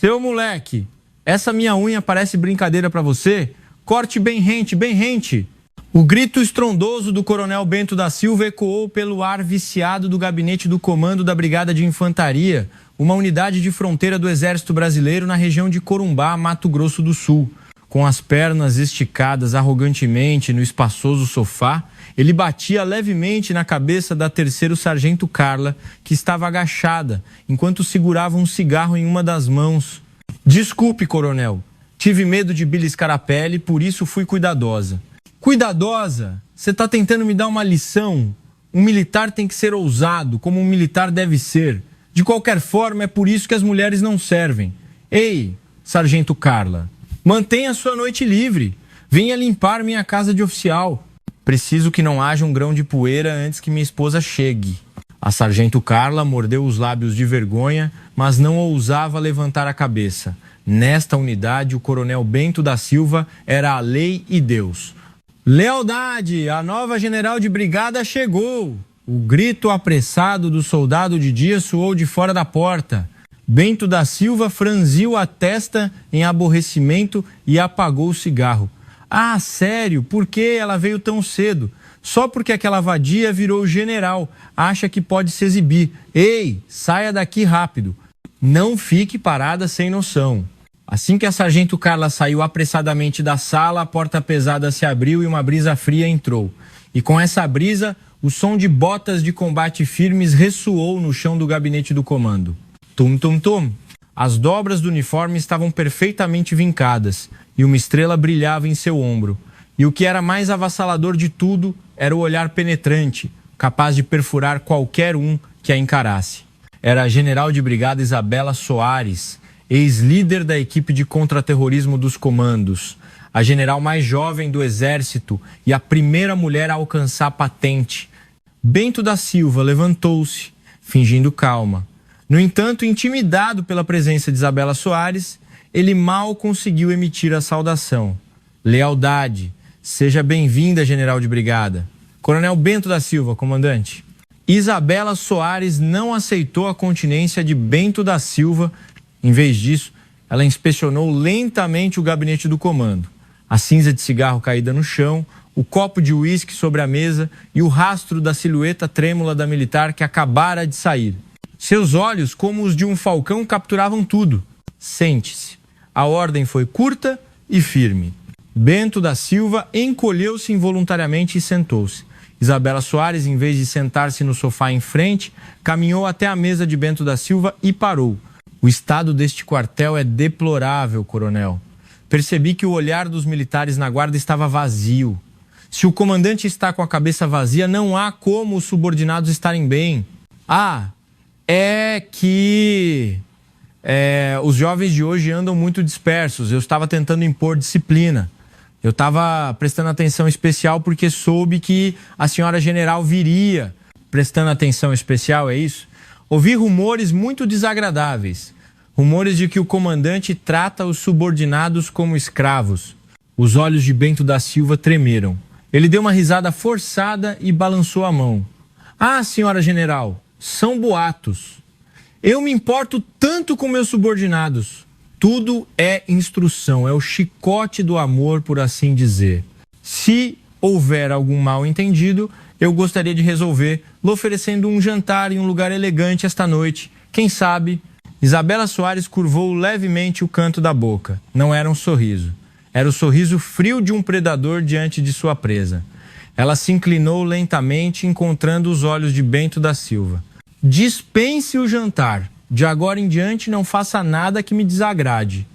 Seu moleque, essa minha unha parece brincadeira pra você? Corte bem rente, bem rente. O grito estrondoso do coronel Bento da Silva ecoou pelo ar viciado do gabinete do comando da Brigada de Infantaria, uma unidade de fronteira do Exército Brasileiro na região de Corumbá, Mato Grosso do Sul. Com as pernas esticadas arrogantemente no espaçoso sofá, ele batia levemente na cabeça da terceiro sargento Carla, que estava agachada, enquanto segurava um cigarro em uma das mãos. Desculpe, coronel. Tive medo de beliscar a pele, por isso fui cuidadosa. Cuidadosa? Você está tentando me dar uma lição? Um militar tem que ser ousado, como um militar deve ser. De qualquer forma, é por isso que as mulheres não servem. Ei, sargento Carla, mantenha sua noite livre. Venha limpar minha casa de oficial. Preciso que não haja um grão de poeira antes que minha esposa chegue. A sargento Carla mordeu os lábios de vergonha, mas não ousava levantar a cabeça. Nesta unidade, o coronel Bento da Silva era a lei e Deus. Lealdade, a nova general de brigada chegou. O grito apressado do soldado de dia soou de fora da porta. Bento da Silva franziu a testa em aborrecimento e apagou o cigarro. Ah, sério? Por que ela veio tão cedo? Só porque aquela vadia virou general. Acha que pode se exibir. Ei, saia daqui rápido. Não fique parada sem noção. Assim que a sargento Carla saiu apressadamente da sala, a porta pesada se abriu e uma brisa fria entrou. E com essa brisa, o som de botas de combate firmes ressoou no chão do gabinete do comando. Tum, tum, tum. As dobras do uniforme estavam perfeitamente vincadas e uma estrela brilhava em seu ombro. E o que era mais avassalador de tudo era o olhar penetrante, capaz de perfurar qualquer um que a encarasse. Era a general de brigada Isabela Soares, ex-líder da equipe de contra-terrorismo dos comandos, a general mais jovem do Exército e a primeira mulher a alcançar a patente. Bento da Silva levantou-se, fingindo calma. No entanto, intimidado pela presença de Isabela Soares, ele mal conseguiu emitir a saudação. Lealdade. Seja bem-vinda, general de brigada. Coronel Bento da Silva, comandante. Isabela Soares não aceitou a continência de Bento da Silva. Em vez disso, ela inspecionou lentamente o gabinete do comando. A cinza de cigarro caída no chão, o copo de uísque sobre a mesa e o rastro da silhueta trêmula da militar que acabara de sair. Seus olhos, como os de um falcão, capturavam tudo. Sente-se. A ordem foi curta e firme. Bento da Silva encolheu-se involuntariamente e sentou-se. Isabela Soares, em vez de sentar-se no sofá em frente, caminhou até a mesa de Bento da Silva e parou. O estado deste quartel é deplorável, coronel. Percebi que o olhar dos militares na guarda estava vazio. Se o comandante está com a cabeça vazia, não há como os subordinados estarem bem. É que os jovens de hoje andam muito dispersos. Eu estava tentando impor disciplina. Eu estava prestando atenção especial porque soube que a senhora general viria. Prestando atenção especial, é isso? Ouvi rumores muito desagradáveis. Rumores de que o comandante trata os subordinados como escravos. Os olhos de Bento da Silva tremeram. Ele deu uma risada forçada e balançou a mão. Ah, senhora general, são boatos. Eu me importo tanto com meus subordinados. Tudo é instrução, é o chicote do amor, por assim dizer. Se houver algum mal-entendido, eu gostaria de resolver lhe oferecendo um jantar em um lugar elegante esta noite. Quem sabe? Isabela Soares curvou levemente o canto da boca. Não era um sorriso. Era o sorriso frio de um predador diante de sua presa. Ela se inclinou lentamente, encontrando os olhos de Bento da Silva. Dispense o jantar. De agora em diante não faça nada que me desagrade.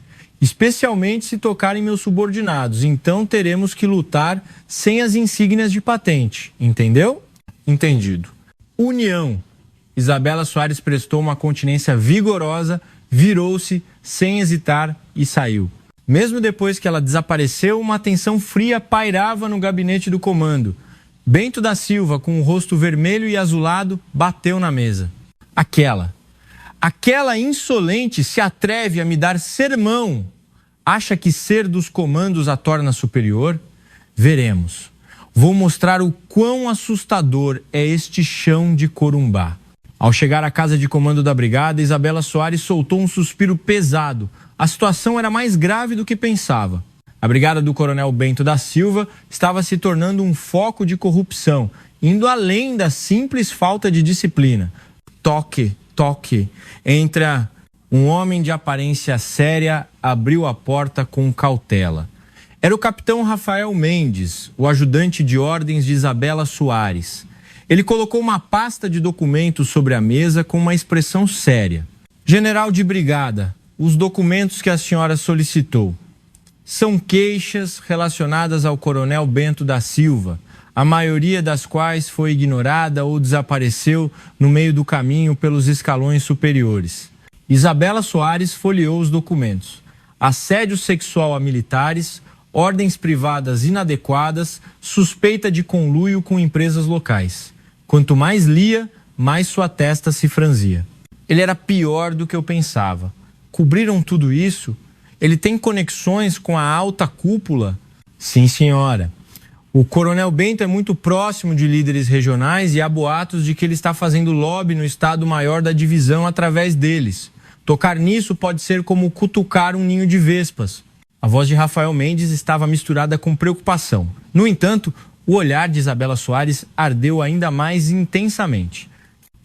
Especialmente se tocarem meus subordinados. Então teremos que lutar sem as insígnias de patente. Entendeu? Entendido. União. Isabela Soares prestou uma continência vigorosa, virou-se sem hesitar e saiu. Mesmo depois que ela desapareceu, uma tensão fria pairava no gabinete do comando. Bento da Silva, com o rosto vermelho e azulado, bateu na mesa. Aquela insolente se atreve a me dar sermão. Acha que ser dos comandos a torna superior? Veremos. Vou mostrar o quão assustador é este chão de Corumbá. Ao chegar à casa de comando da brigada, Isabela Soares soltou um suspiro pesado. A situação era mais grave do que pensava. A brigada do coronel Bento da Silva estava se tornando um foco de corrupção, indo além da simples falta de disciplina. Toque. Entra um homem de aparência séria, abriu a porta com cautela. Era o capitão Rafael Mendes, o ajudante de ordens de Isabela Soares. Ele colocou uma pasta de documentos sobre a mesa com uma expressão séria. General de brigada, os documentos que a senhora solicitou são queixas relacionadas ao coronel Bento da Silva, a maioria das quais foi ignorada ou desapareceu no meio do caminho pelos escalões superiores. Isabela Soares folheou os documentos. Assédio sexual a militares, ordens privadas inadequadas, suspeita de conluio com empresas locais. Quanto mais lia, mais sua testa se franzia. Ele era pior do que eu pensava. Cobriram tudo isso? Ele tem conexões com a alta cúpula? Sim, senhora. O coronel Bento é muito próximo de líderes regionais e há boatos de que ele está fazendo lobby no estado-maior da divisão através deles. Tocar nisso pode ser como cutucar um ninho de vespas. A voz de Rafael Mendes estava misturada com preocupação. No entanto, o olhar de Isabela Soares ardeu ainda mais intensamente.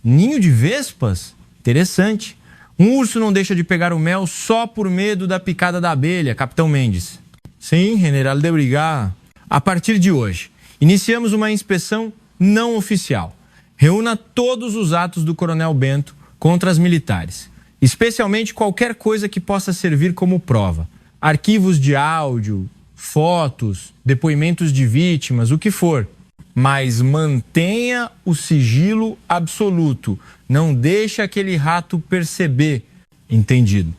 Ninho de vespas? Interessante. Um urso não deixa de pegar o mel só por medo da picada da abelha, capitão Mendes. Sim, general de brigada. A partir de hoje, iniciamos uma inspeção não oficial. Reúna todos os atos do coronel Bento contra as militares, especialmente qualquer coisa que possa servir como prova. Arquivos de áudio, fotos, depoimentos de vítimas, o que for. Mas mantenha o sigilo absoluto. Não deixe aquele rato perceber. Entendido.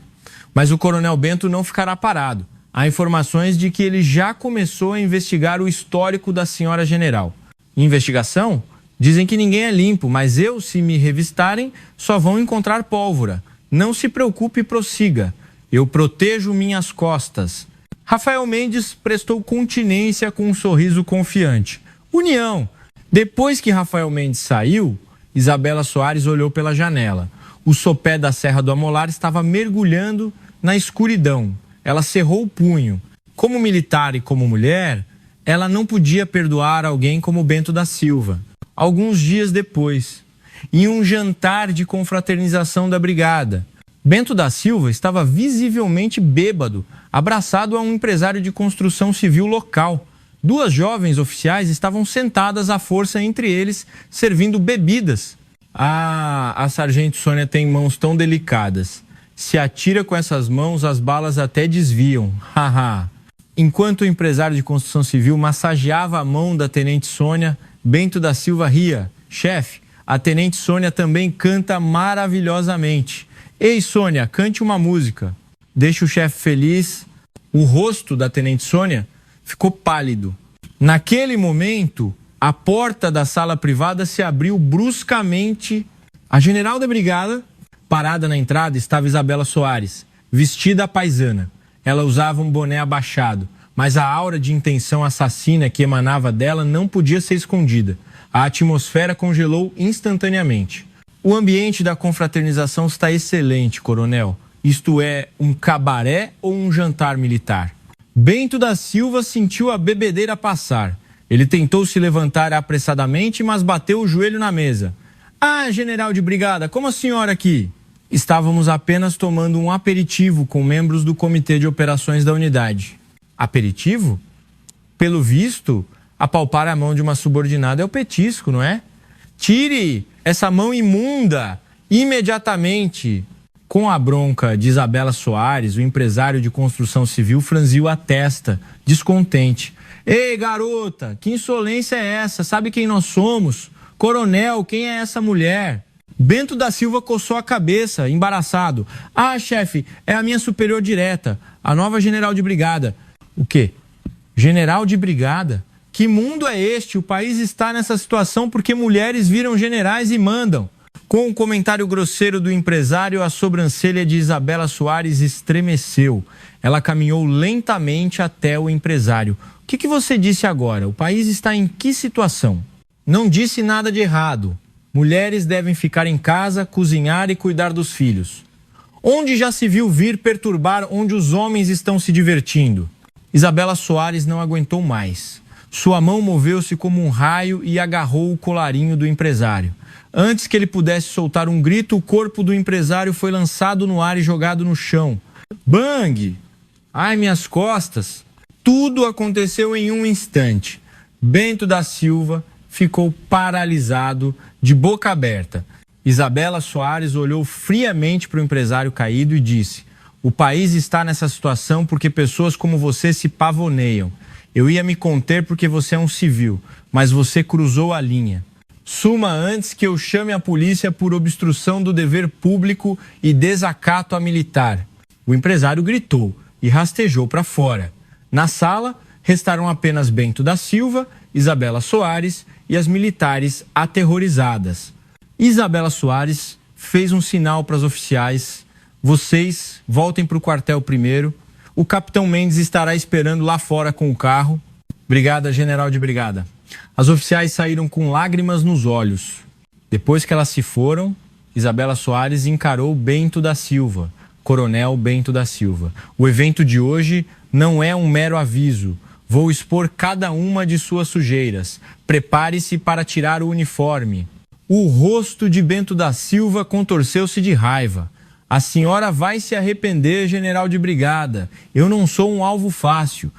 Mas o coronel Bento não ficará parado. Há informações de que ele já começou a investigar o histórico da senhora general. Investigação? Dizem que ninguém é limpo, mas se me revistarem, só vão encontrar pólvora. Não se preocupe e prossiga. Eu protejo minhas costas. Rafael Mendes prestou continência com um sorriso confiante. União. Depois que Rafael Mendes saiu, Isabela Soares olhou pela janela. O sopé da Serra do Amolar estava mergulhando na escuridão. Ela cerrou o punho. Como militar e como mulher, ela não podia perdoar alguém como Bento da Silva. Alguns dias depois, em um jantar de confraternização da brigada, Bento da Silva estava visivelmente bêbado, abraçado a um empresário de construção civil local. Duas jovens oficiais estavam sentadas à força entre eles, servindo bebidas. A sargento Sônia tem mãos tão delicadas. Se atira com essas mãos, as balas até desviam. Haha. Enquanto o empresário de construção civil massageava a mão da tenente Sônia, Bento da Silva ria. Chefe, a tenente Sônia também canta maravilhosamente. Ei, Sônia, cante uma música. Deixa o chefe feliz. O rosto da tenente Sônia ficou pálido. Naquele momento, a porta da sala privada se abriu bruscamente. A general da brigada, parada na entrada, estava Isabela Soares, vestida à paisana. Ela usava um boné abaixado, mas a aura de intenção assassina que emanava dela não podia ser escondida. A atmosfera congelou instantaneamente. O ambiente da confraternização está excelente, coronel. Isto é, um cabaré ou um jantar militar? Bento da Silva sentiu a bebedeira passar. Ele tentou se levantar apressadamente, mas bateu o joelho na mesa. Ah, general de brigada, como a senhora aqui? Estávamos apenas tomando um aperitivo com membros do Comitê de Operações da unidade. Aperitivo? Pelo visto, apalpar a mão de uma subordinada é o petisco, não é? Tire essa mão imunda imediatamente. Com a bronca de Isabela Soares, o empresário de construção civil franziu a testa, descontente. Ei, garota, que insolência é essa? Sabe quem nós somos? Coronel, quem é essa mulher? Bento da Silva coçou a cabeça, embaraçado. Ah, chefe, é a minha superior direta, a nova general de brigada. O quê? General de brigada? Que mundo é este? O país está nessa situação porque mulheres viram generais e mandam. Com o comentário grosseiro do empresário, a sobrancelha de Isabela Soares estremeceu. Ela caminhou lentamente até o empresário. O que você disse agora? O país está em que situação? Não disse nada de errado. Mulheres devem ficar em casa, cozinhar e cuidar dos filhos. Onde já se viu vir perturbar onde os homens estão se divertindo? Isabela Soares não aguentou mais. Sua mão moveu-se como um raio e agarrou o colarinho do empresário. Antes que ele pudesse soltar um grito, o corpo do empresário foi lançado no ar e jogado no chão. Bang! Ai, minhas costas! Tudo aconteceu em um instante. Bento da Silva ficou paralisado, de boca aberta. Isabela Soares olhou friamente para o empresário caído e disse: o país está nessa situação porque pessoas como você se pavoneiam. Eu ia me conter porque você é um civil, mas você cruzou a linha. Suma antes que eu chame a polícia por obstrução do dever público e desacato a militar. O empresário gritou e rastejou para fora. Na sala, restaram apenas Bento da Silva, Isabela Soares e as militares aterrorizadas. Isabela Soares fez um sinal para os oficiais: vocês voltem para o quartel primeiro. O capitão Mendes estará esperando lá fora com o carro. Brigada, general de brigada. As oficiais saíram com lágrimas nos olhos. Depois que elas se foram, Isabela Soares encarou Bento da Silva, Coronel Bento da Silva. O evento de hoje não é um mero aviso. Vou expor cada uma de suas sujeiras. Prepare-se para tirar o uniforme. O rosto de Bento da Silva contorceu-se de raiva. A senhora vai se arrepender, general de brigada. Eu não sou um alvo fácil.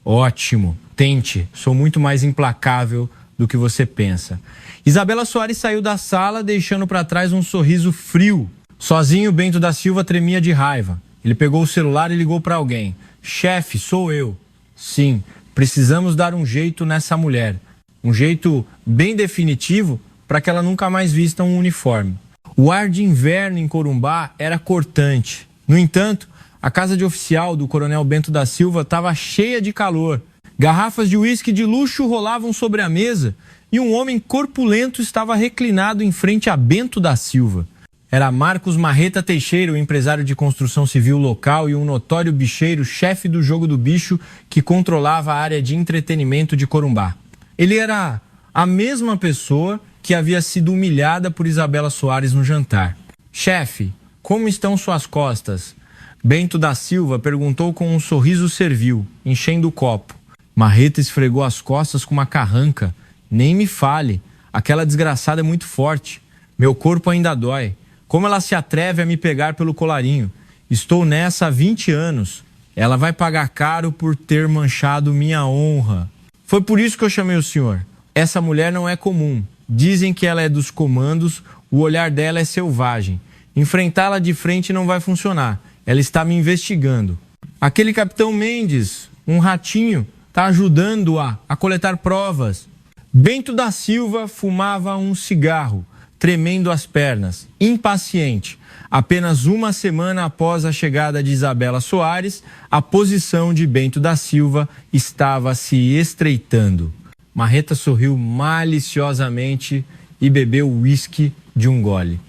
Ótimo, tente. Sou muito mais implacável do que você pensa. Isabela Soares saiu da sala, deixando para trás um sorriso frio. Sozinho, Bento da Silva tremia de raiva. Ele pegou o celular e ligou para alguém. Chefe, sou eu. Sim, precisamos dar um jeito nessa mulher. Um jeito bem definitivo para que ela nunca mais vista um uniforme. O ar de inverno em Corumbá era cortante. No entanto, a casa de oficial do coronel Bento da Silva estava cheia de calor. Garrafas de uísque de luxo rolavam sobre a mesa e um homem corpulento estava reclinado em frente a Bento da Silva. Era Marcos Marreta Teixeira, o empresário de construção civil local e um notório bicheiro, chefe do Jogo do Bicho, que controlava a área de entretenimento de Corumbá. Ele era a mesma pessoa que havia sido humilhada por Isabela Soares no jantar. Chefe, como estão suas costas? Bento da Silva perguntou com um sorriso servil, enchendo o copo. Marreta esfregou as costas com uma carranca. Nem me fale, aquela desgraçada é muito forte. Meu corpo ainda dói. Como ela se atreve a me pegar pelo colarinho? Estou nessa há 20 anos. Ela vai pagar caro por ter manchado minha honra. Foi por isso que eu chamei o senhor. Essa mulher não é comum. Dizem que ela é dos comandos, o olhar dela é selvagem. Enfrentá-la de frente não vai funcionar. Ela está me investigando. Aquele capitão Mendes, um ratinho, está ajudando-a a coletar provas. Bento da Silva fumava um cigarro, tremendo as pernas, impaciente. Apenas uma semana após a chegada de Isabela Soares, a posição de Bento da Silva estava se estreitando. Marreta sorriu maliciosamente e bebeu o uísque de um gole.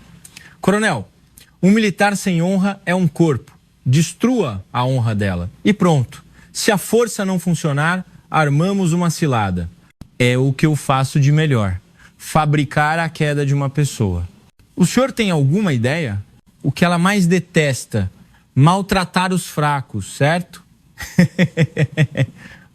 Coronel, um militar sem honra é um corpo. Destrua a honra dela. E pronto. Se a força não funcionar, armamos uma cilada. É o que eu faço de melhor. Fabricar a queda de uma pessoa. O senhor tem alguma ideia? O que ela mais detesta? Maltratar os fracos, certo?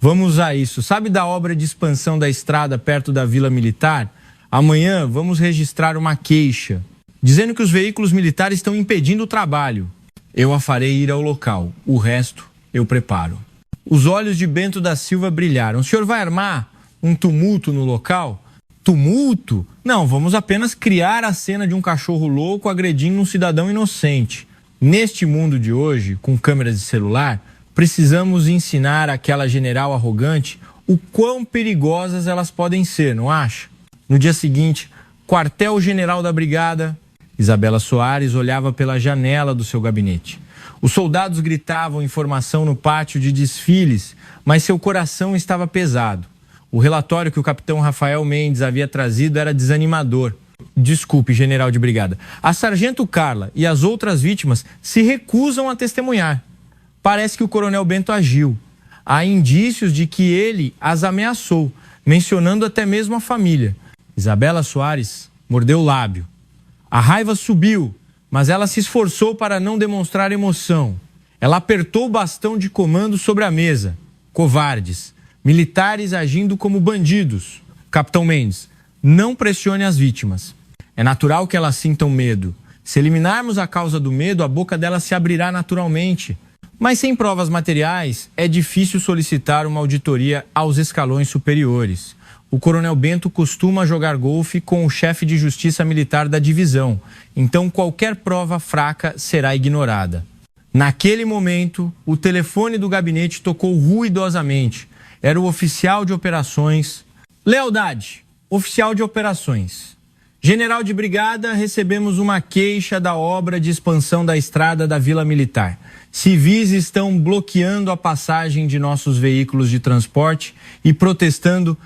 Vamos usar isso. Sabe da obra de expansão da estrada perto da Vila Militar? Amanhã vamos registrar uma queixa, dizendo que os veículos militares estão impedindo o trabalho. Eu a farei ir ao local. O resto eu preparo. Os olhos de Bento da Silva brilharam. O senhor vai armar um tumulto no local? Tumulto? Não, vamos apenas criar a cena de um cachorro louco agredindo um cidadão inocente. Neste mundo de hoje, com câmeras de celular, precisamos ensinar aquela general arrogante o quão perigosas elas podem ser, não acha? No dia seguinte, quartel-general da brigada, Isabela Soares olhava pela janela do seu gabinete. Os soldados gritavam informação no pátio de desfiles, mas seu coração estava pesado. O relatório que o capitão Rafael Mendes havia trazido era desanimador. Desculpe, general de brigada. A sargento Carla e as outras vítimas se recusam a testemunhar. Parece que o coronel Bento agiu. Há indícios de que ele as ameaçou, mencionando até mesmo a família. Isabela Soares mordeu o lábio. A raiva subiu, mas ela se esforçou para não demonstrar emoção. Ela apertou o bastão de comando sobre a mesa. Covardes. Militares agindo como bandidos. Capitão Mendes, não pressione as vítimas. É natural que elas sintam medo. Se eliminarmos a causa do medo, a boca delas se abrirá naturalmente. Mas sem provas materiais, é difícil solicitar uma auditoria aos escalões superiores. O coronel Bento costuma jogar golfe com o chefe de justiça militar da divisão, então qualquer prova fraca será ignorada. Naquele momento, o telefone do gabinete tocou ruidosamente. Era o oficial de operações. Lealdade, oficial de operações. General de brigada, recebemos uma queixa da obra de expansão da estrada da Vila Militar. Civis estão bloqueando a passagem de nossos veículos de transporte e protestando.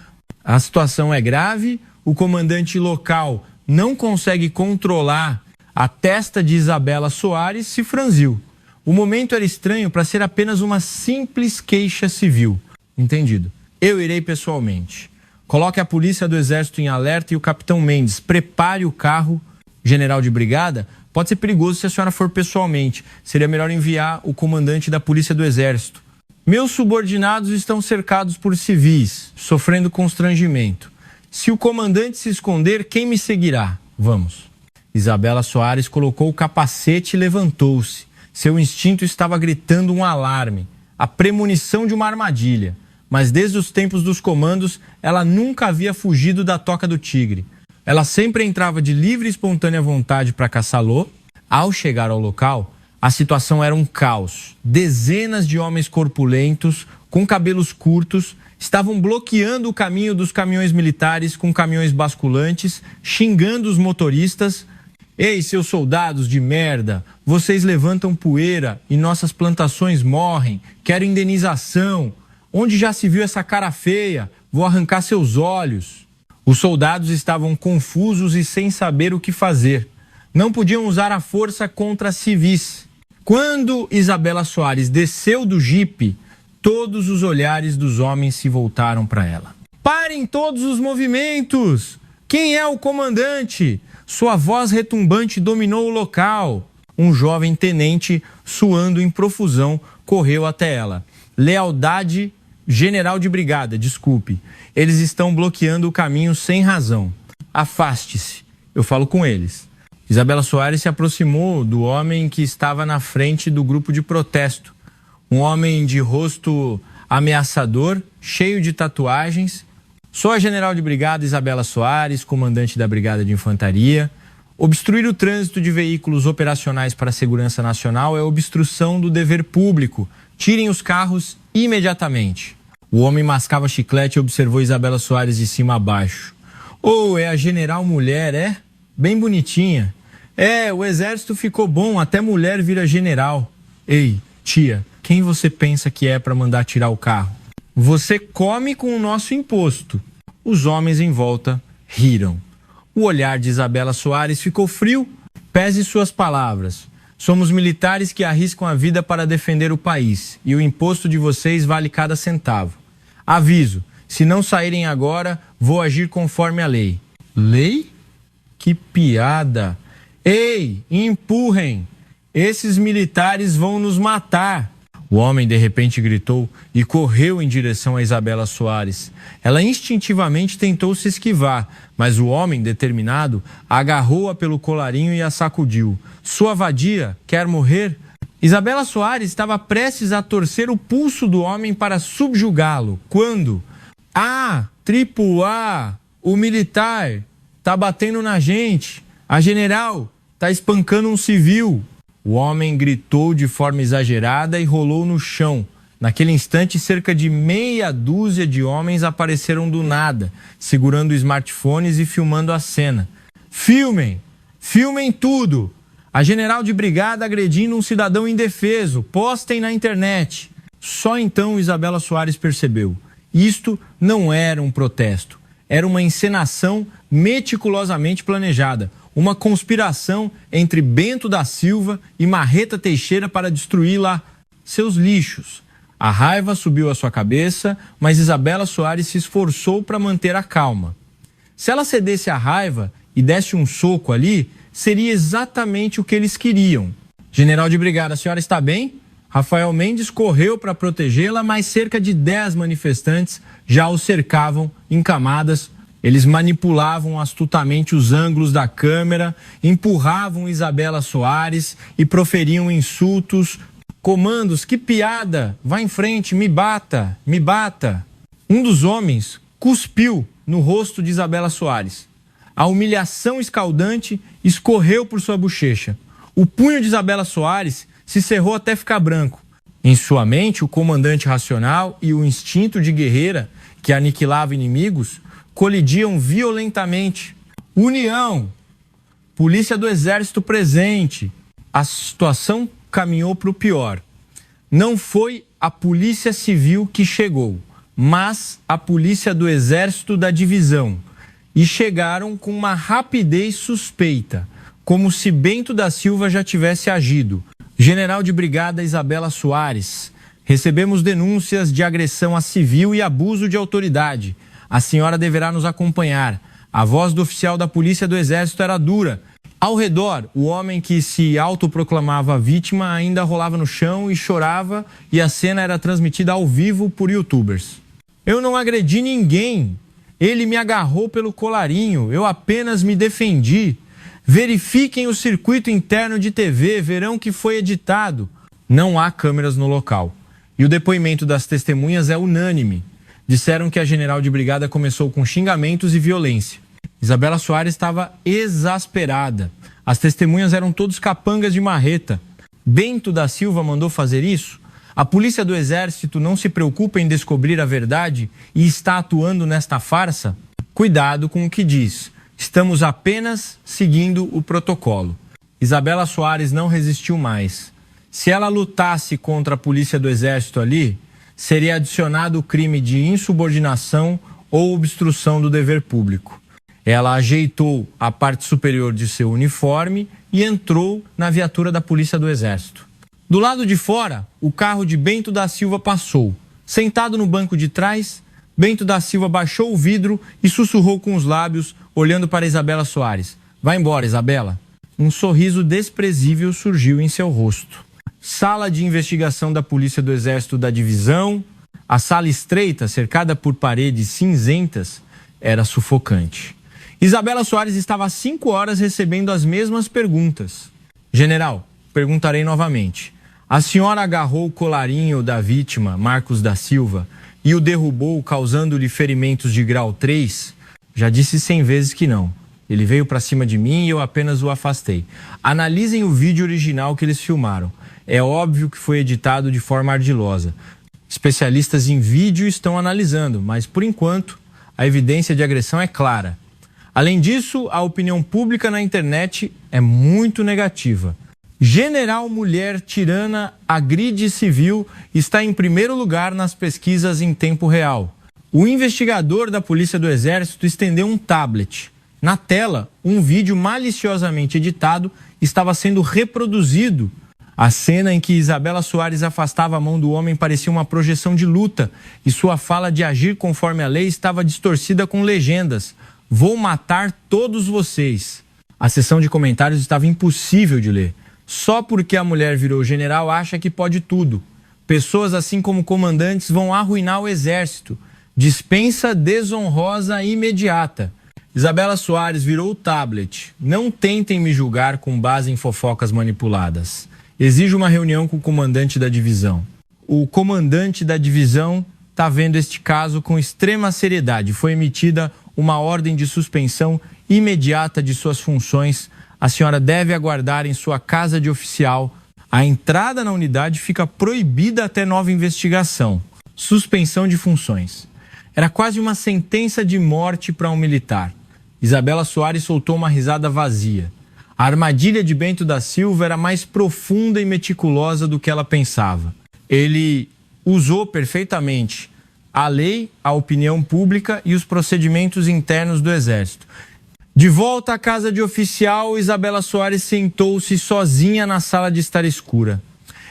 A situação é grave, o comandante local não consegue controlar a testa de Isabela Soares, se franziu. O momento era estranho para ser apenas uma simples queixa civil. Entendido. Eu irei pessoalmente. Coloque a polícia do Exército em alerta e o capitão Mendes prepare o carro. General de brigada, pode ser perigoso se a senhora for pessoalmente. Seria melhor enviar o comandante da Polícia do Exército. Meus subordinados estão cercados por civis, sofrendo constrangimento. Se o comandante se esconder, quem me seguirá? Vamos. Isabela Soares colocou o capacete e levantou-se. Seu instinto estava gritando um alarme, a premonição de uma armadilha. Mas desde os tempos dos comandos, ela nunca havia fugido da toca do tigre. Ela sempre entrava de livre e espontânea vontade para caçá-lo. Ao chegar ao local, a situação era um caos. Dezenas de homens corpulentos, com cabelos curtos, estavam bloqueando o caminho dos caminhões militares com caminhões basculantes, xingando os motoristas. Ei, seus soldados de merda, vocês levantam poeira e nossas plantações morrem. Quero indenização. Onde já se viu essa cara feia? Vou arrancar seus olhos. Os soldados estavam confusos e sem saber o que fazer. Não podiam usar a força contra civis. Quando Isabela Soares desceu do jipe, todos os olhares dos homens se voltaram para ela. Parem todos os movimentos! Quem é o comandante? Sua voz retumbante dominou o local. Um jovem tenente, suando em profusão, correu até ela. Lealdade, general de brigada, desculpe. Eles estão bloqueando o caminho sem razão. Afaste-se. Eu falo com eles. Isabela Soares se aproximou do homem que estava na frente do grupo de protesto. Um homem de rosto ameaçador, cheio de tatuagens. Sou a general de brigada Isabela Soares, comandante da Brigada de Infantaria. Obstruir o trânsito de veículos operacionais para a segurança nacional é obstrução do dever público. Tirem os carros imediatamente. O homem mascava chiclete e observou Isabela Soares de cima a baixo. Oh, é a general mulher, é? Bem bonitinha. É, o exército ficou bom, até mulher vira general. Ei, tia, quem você pensa que é para mandar tirar o carro? Você come com o nosso imposto. Os homens em volta riram. O olhar de Isabela Soares ficou frio. Pese suas palavras. Somos militares que arriscam a vida para defender o país. E o imposto de vocês vale cada centavo. Aviso, se não saírem agora, vou agir conforme a lei. Lei? Que piada! Ei, empurrem! Esses militares vão nos matar! O homem de repente gritou e correu em direção a Isabela Soares. Ela instintivamente tentou se esquivar, mas o homem, determinado, agarrou-a pelo colarinho e a sacudiu. Sua vadia quer morrer? Isabela Soares estava prestes a torcer o pulso do homem para subjugá-lo. Quando? Ah, AAA, o militar, tá batendo na gente. A general tá espancando um civil. O homem gritou de forma exagerada e rolou no chão. Naquele instante, cerca de meia dúzia de homens apareceram do nada, segurando smartphones e filmando a cena. Filmem! Filmem tudo! A general de brigada agredindo um cidadão indefeso. Postem na internet. Só então Isabela Soares percebeu. Isto não era um protesto. Era uma encenação meticulosamente planejada. Uma conspiração entre Bento da Silva e Marreta Teixeira para destruir lá seus lixos. A raiva subiu à sua cabeça, mas Isabela Soares se esforçou para manter a calma. Se ela cedesse à raiva, e desse um soco ali, seria exatamente o que eles queriam. General de brigada, a senhora está bem? Rafael Mendes correu para protegê-la, mas cerca de 10 manifestantes já o cercavam em camadas. Eles manipulavam astutamente os ângulos da câmera, empurravam Isabela Soares e proferiam insultos, comandos: que piada, vá em frente, me bata, me bata. Um dos homens cuspiu no rosto de Isabela Soares. A humilhação escaldante escorreu por sua bochecha. O punho de Isabela Soares se cerrou até ficar branco. Em sua mente, o comandante racional e o instinto de guerreira que aniquilava inimigos colidiam violentamente. União, polícia do exército presente. A situação caminhou para o pior. Não foi a polícia civil que chegou, mas a polícia do exército da divisão. E chegaram com uma rapidez suspeita, como se Bento da Silva já tivesse agido. General de brigada Isabela Soares, recebemos denúncias de agressão a civil e abuso de autoridade. A senhora deverá nos acompanhar. A voz do oficial da polícia do exército era dura. Ao redor, o homem que se autoproclamava vítima ainda rolava no chão e chorava, e a cena era transmitida ao vivo por youtubers. Eu não agredi ninguém. Ele me agarrou pelo colarinho. Eu apenas me defendi. Verifiquem o circuito interno de TV, verão que foi editado. Não há câmeras no local. E o depoimento das testemunhas é unânime. Disseram que a general de brigada começou com xingamentos e violência. Isabela Soares estava exasperada. As testemunhas eram todos capangas de marreta. Bento da Silva mandou fazer isso? A polícia do exército não se preocupa em descobrir a verdade e está atuando nesta farsa? Cuidado com o que diz. Estamos apenas seguindo o protocolo. Isabela Soares não resistiu mais. Se ela lutasse contra a polícia do exército ali, seria adicionado o crime de insubordinação ou obstrução do dever público. Ela ajeitou a parte superior de seu uniforme e entrou na viatura da polícia do exército. Do lado de fora, o carro de Bento da Silva passou. Sentado no banco de trás, Bento da Silva baixou o vidro e sussurrou com os lábios, olhando para Isabela Soares. Vai embora, Isabela. Um sorriso desprezível surgiu em seu rosto. Sala de investigação da Polícia do Exército da Divisão. A sala estreita, cercada por paredes cinzentas, era sufocante. Isabela Soares estava há 5 horas recebendo as mesmas perguntas. General, perguntarei novamente. A senhora agarrou o colarinho da vítima, Marcos da Silva, e o derrubou, causando-lhe ferimentos de grau 3? Já disse 100 vezes que não. Ele veio para cima de mim e eu apenas o afastei. Analisem o vídeo original que eles filmaram. É óbvio que foi editado de forma ardilosa. Especialistas em vídeo estão analisando, mas por enquanto a evidência de agressão é clara. Além disso, a opinião pública na internet é muito negativa. General mulher tirana agride civil está em primeiro lugar nas pesquisas em tempo real. O investigador da Polícia do Exército estendeu um tablet. Na tela, um vídeo maliciosamente editado estava sendo reproduzido. A cena em que Isabela Soares afastava a mão do homem parecia uma projeção de luta e sua fala de agir conforme a lei estava distorcida com legendas. Vou matar todos vocês. A seção de comentários estava impossível de ler. Só porque a mulher virou general acha que pode tudo. Pessoas assim como comandantes vão arruinar o exército. Dispensa desonrosa imediata. Isabela Soares virou o tablet. Não tentem me julgar com base em fofocas manipuladas. Exijo uma reunião com o comandante da divisão. O comandante da divisão está vendo este caso com extrema seriedade. Foi emitida uma ordem de suspensão imediata de suas funções. A senhora deve aguardar em sua casa de oficial. A entrada na unidade fica proibida até nova investigação. Suspensão de funções. Era quase uma sentença de morte para um militar. Isabela Soares soltou uma risada vazia. A armadilha de Bento da Silva era mais profunda e meticulosa do que ela pensava. Ele usou perfeitamente a lei, a opinião pública e os procedimentos internos do Exército. De volta à casa de oficial, Isabela Soares sentou-se sozinha na sala de estar escura.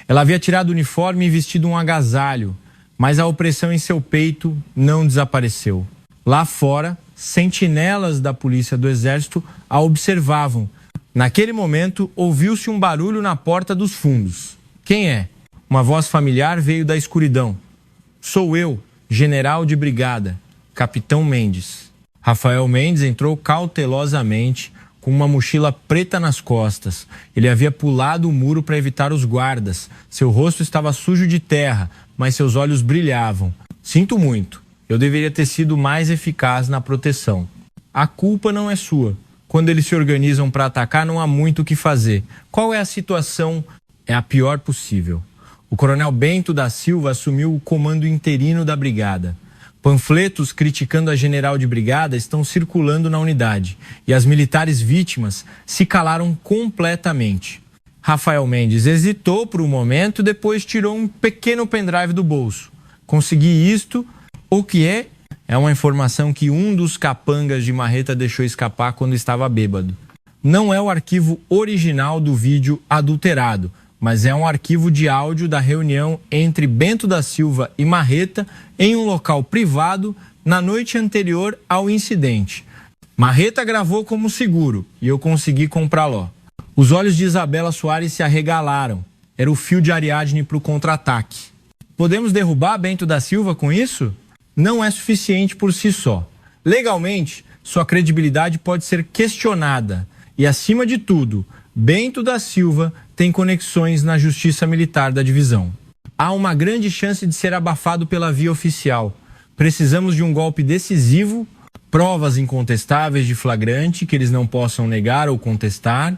Ela havia tirado o uniforme e vestido um agasalho, mas a opressão em seu peito não desapareceu. Lá fora, sentinelas da polícia do exército a observavam. Naquele momento, ouviu-se um barulho na porta dos fundos. Quem é? Uma voz familiar veio da escuridão. Sou eu, general de brigada, capitão Mendes. Rafael Mendes entrou cautelosamente, com uma mochila preta nas costas. Ele havia pulado o muro para evitar os guardas. Seu rosto estava sujo de terra, mas seus olhos brilhavam. Sinto muito. Eu deveria ter sido mais eficaz na proteção. A culpa não é sua. Quando eles se organizam para atacar, não há muito o que fazer. Qual é a situação? É a pior possível. O coronel Bento da Silva assumiu o comando interino da brigada. Panfletos criticando a general de brigada estão circulando na unidade e as militares vítimas se calaram completamente. Rafael Mendes hesitou por um momento e depois tirou um pequeno pendrive do bolso. Consegui isto, o que é? É uma informação que um dos capangas de Marreta deixou escapar quando estava bêbado. Não é o arquivo original do vídeo adulterado, mas é um arquivo de áudio da reunião entre Bento da Silva e Marreta em um local privado na noite anterior ao incidente. Marreta gravou como seguro e eu consegui comprá-lo. Os olhos de Isabela Soares se arregalaram. Era o fio de Ariadne para o contra-ataque. Podemos derrubar Bento da Silva com isso? Não é suficiente por si só. Legalmente, sua credibilidade pode ser questionada. E, acima de tudo, Bento da Silva tem conexões na Justiça Militar da divisão. Há uma grande chance de ser abafado pela via oficial. Precisamos de um golpe decisivo, provas incontestáveis de flagrante que eles não possam negar ou contestar.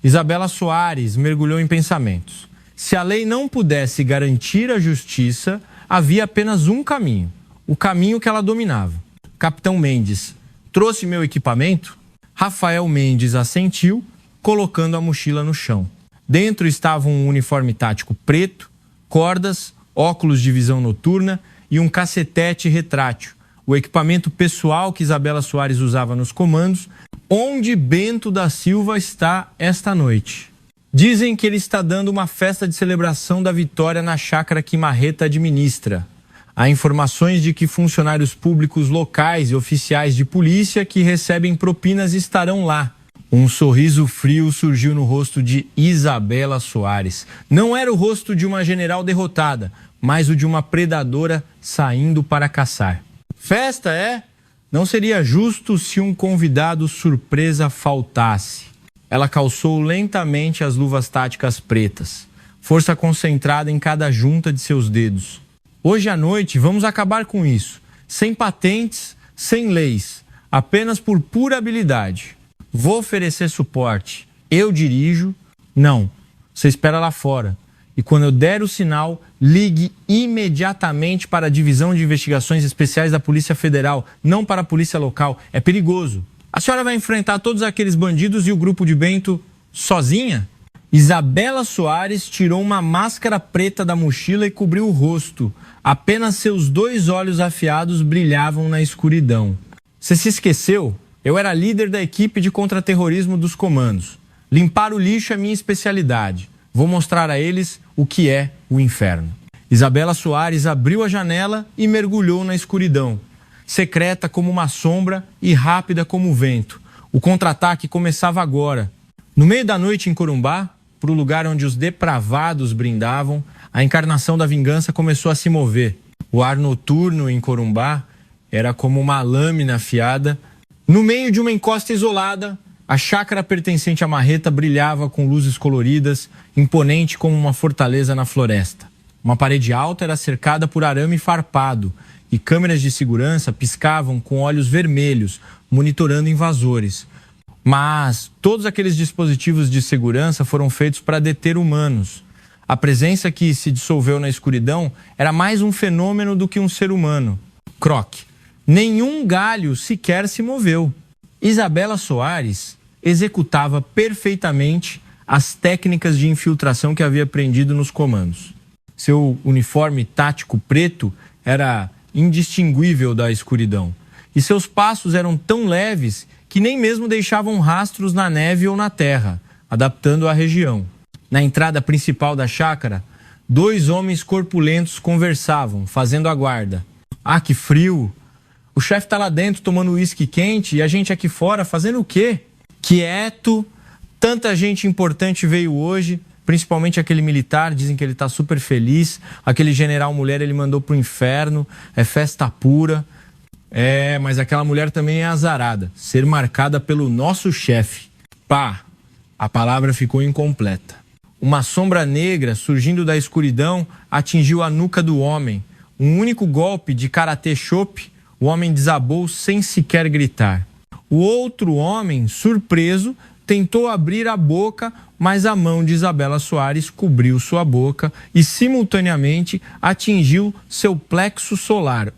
Isabela Soares mergulhou em pensamentos. Se a lei não pudesse garantir a justiça, havia apenas um caminho. O caminho que ela dominava. Capitão Mendes, trouxe meu equipamento? Rafael Mendes assentiu, colocando a mochila no chão. Dentro estava um uniforme tático preto, cordas, óculos de visão noturna e um cacetete retrátil. O equipamento pessoal que Isabela Soares usava nos comandos. Onde Bento da Silva está esta noite? Dizem que ele está dando uma festa de celebração da vitória na chácara que Marreta administra. Há informações de que funcionários públicos locais e oficiais de polícia que recebem propinas estarão lá. Um sorriso frio surgiu no rosto de Isabela Soares. Não era o rosto de uma general derrotada, mas o de uma predadora saindo para caçar. Festa, é? Não seria justo se um convidado surpresa faltasse. Ela calçou lentamente as luvas táticas pretas, força concentrada em cada junta de seus dedos. Hoje à noite vamos acabar com isso, sem patentes, sem leis, apenas por pura habilidade. Vou oferecer suporte, eu dirijo, não, você espera lá fora. E quando eu der o sinal, ligue imediatamente para a Divisão de Investigações Especiais da Polícia Federal, não para a Polícia Local, é perigoso. A senhora vai enfrentar todos aqueles bandidos e o grupo de Bento sozinha? Isabela Soares tirou uma máscara preta da mochila e cobriu o rosto. Apenas seus 2 olhos afiados brilhavam na escuridão. Você se esqueceu? Eu era líder da equipe de contra-terrorismo dos comandos. Limpar o lixo é minha especialidade. Vou mostrar a eles o que é o inferno. Isabela Soares abriu a janela e mergulhou na escuridão. Secreta como uma sombra e rápida como o vento. O contra-ataque começava agora. No meio da noite em Corumbá, para o lugar onde os depravados brindavam, a encarnação da vingança começou a se mover. O ar noturno em Corumbá era como uma lâmina afiada. No meio de uma encosta isolada, a chácara pertencente a Marreta brilhava com luzes coloridas, imponente como uma fortaleza na floresta. Uma parede alta era cercada por arame farpado e câmeras de segurança piscavam com olhos vermelhos, monitorando invasores. Mas todos aqueles dispositivos de segurança foram feitos para deter humanos. A presença que se dissolveu na escuridão era mais um fenômeno do que um ser humano. Croque. Nenhum galho sequer se moveu. Isabela Soares executava perfeitamente as técnicas de infiltração que havia aprendido nos comandos. Seu uniforme tático preto era indistinguível da escuridão. E seus passos eram tão leves que nem mesmo deixavam rastros na neve ou na terra, adaptando a região. Na entrada principal da chácara, 2 homens corpulentos conversavam, fazendo a guarda. Ah, que frio! O chefe tá lá dentro tomando uísque quente e a gente aqui fora fazendo o quê? Quieto. Tanta gente importante veio hoje, principalmente aquele militar, dizem que ele tá super feliz. Aquele general mulher ele mandou pro inferno, é festa pura. Mas aquela mulher também é azarada, ser marcada pelo nosso chefe. Pá, a palavra ficou incompleta. Uma sombra negra surgindo da escuridão atingiu a nuca do homem. Um único golpe de karatê chope, o homem desabou sem sequer gritar. O outro homem, surpreso, tentou abrir a boca, mas a mão de Isabela Soares cobriu sua boca e simultaneamente atingiu seu plexo solar.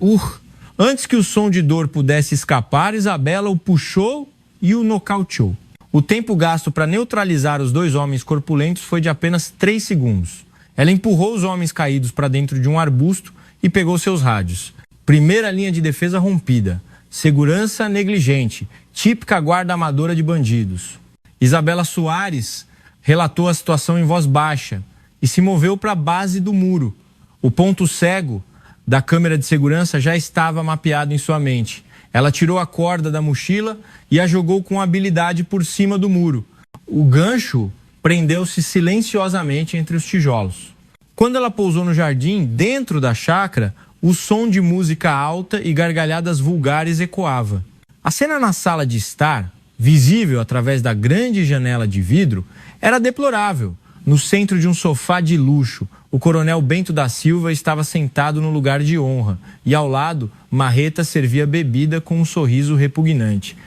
Antes que o som de dor pudesse escapar, Isabela o puxou e o nocauteou. O tempo gasto para neutralizar os dois homens corpulentos foi de apenas 3 segundos. Ela empurrou os homens caídos para dentro de um arbusto e pegou seus rádios. Primeira linha de defesa rompida. Segurança negligente. Típica guarda amadora de bandidos. Isabela Soares relatou a situação em voz baixa e se moveu para a base do muro. O ponto cego da câmera de segurança já estava mapeado em sua mente. Ela tirou a corda da mochila e a jogou com habilidade por cima do muro. O gancho prendeu-se silenciosamente entre os tijolos. Quando ela pousou no jardim, dentro da chácara, o som de música alta e gargalhadas vulgares ecoava. A cena na sala de estar, visível através da grande janela de vidro, era deplorável. No centro de um sofá de luxo, o coronel Bento da Silva estava sentado no lugar de honra e ao lado, Marreta servia bebida com um sorriso repugnante.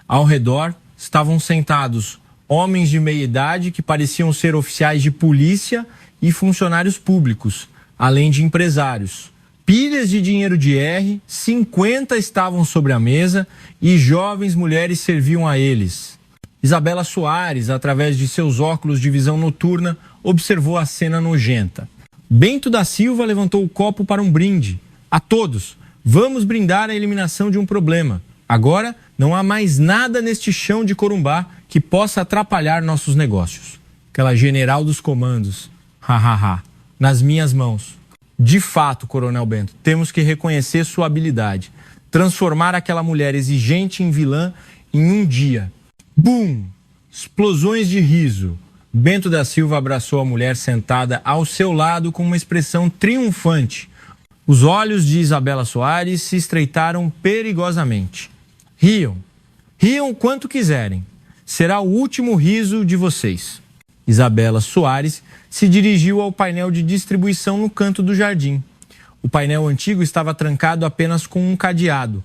Ao redor estavam sentados homens de meia idade que pareciam ser oficiais de polícia e funcionários públicos, além de empresários. Pilhas de dinheiro de R, 50 estavam sobre a mesa e jovens mulheres serviam a eles. Isabela Soares, através de seus óculos de visão noturna, observou a cena nojenta. Bento da Silva levantou o copo para um brinde. A todos, vamos brindar a eliminação de um problema. Agora, não há mais nada neste chão de Corumbá que possa atrapalhar nossos negócios. Aquela general dos comandos. Hahaha. Nas minhas mãos. De fato, Coronel Bento, temos que reconhecer sua habilidade. Transformar aquela mulher exigente em vilã em um dia. Bum! Explosões de riso. Bento da Silva abraçou a mulher sentada ao seu lado com uma expressão triunfante. Os olhos de Isabela Soares se estreitaram perigosamente. Riam. Riam quanto quiserem. Será o último riso de vocês. Isabela Soares se dirigiu ao painel de distribuição no canto do jardim. O painel antigo estava trancado apenas com um cadeado.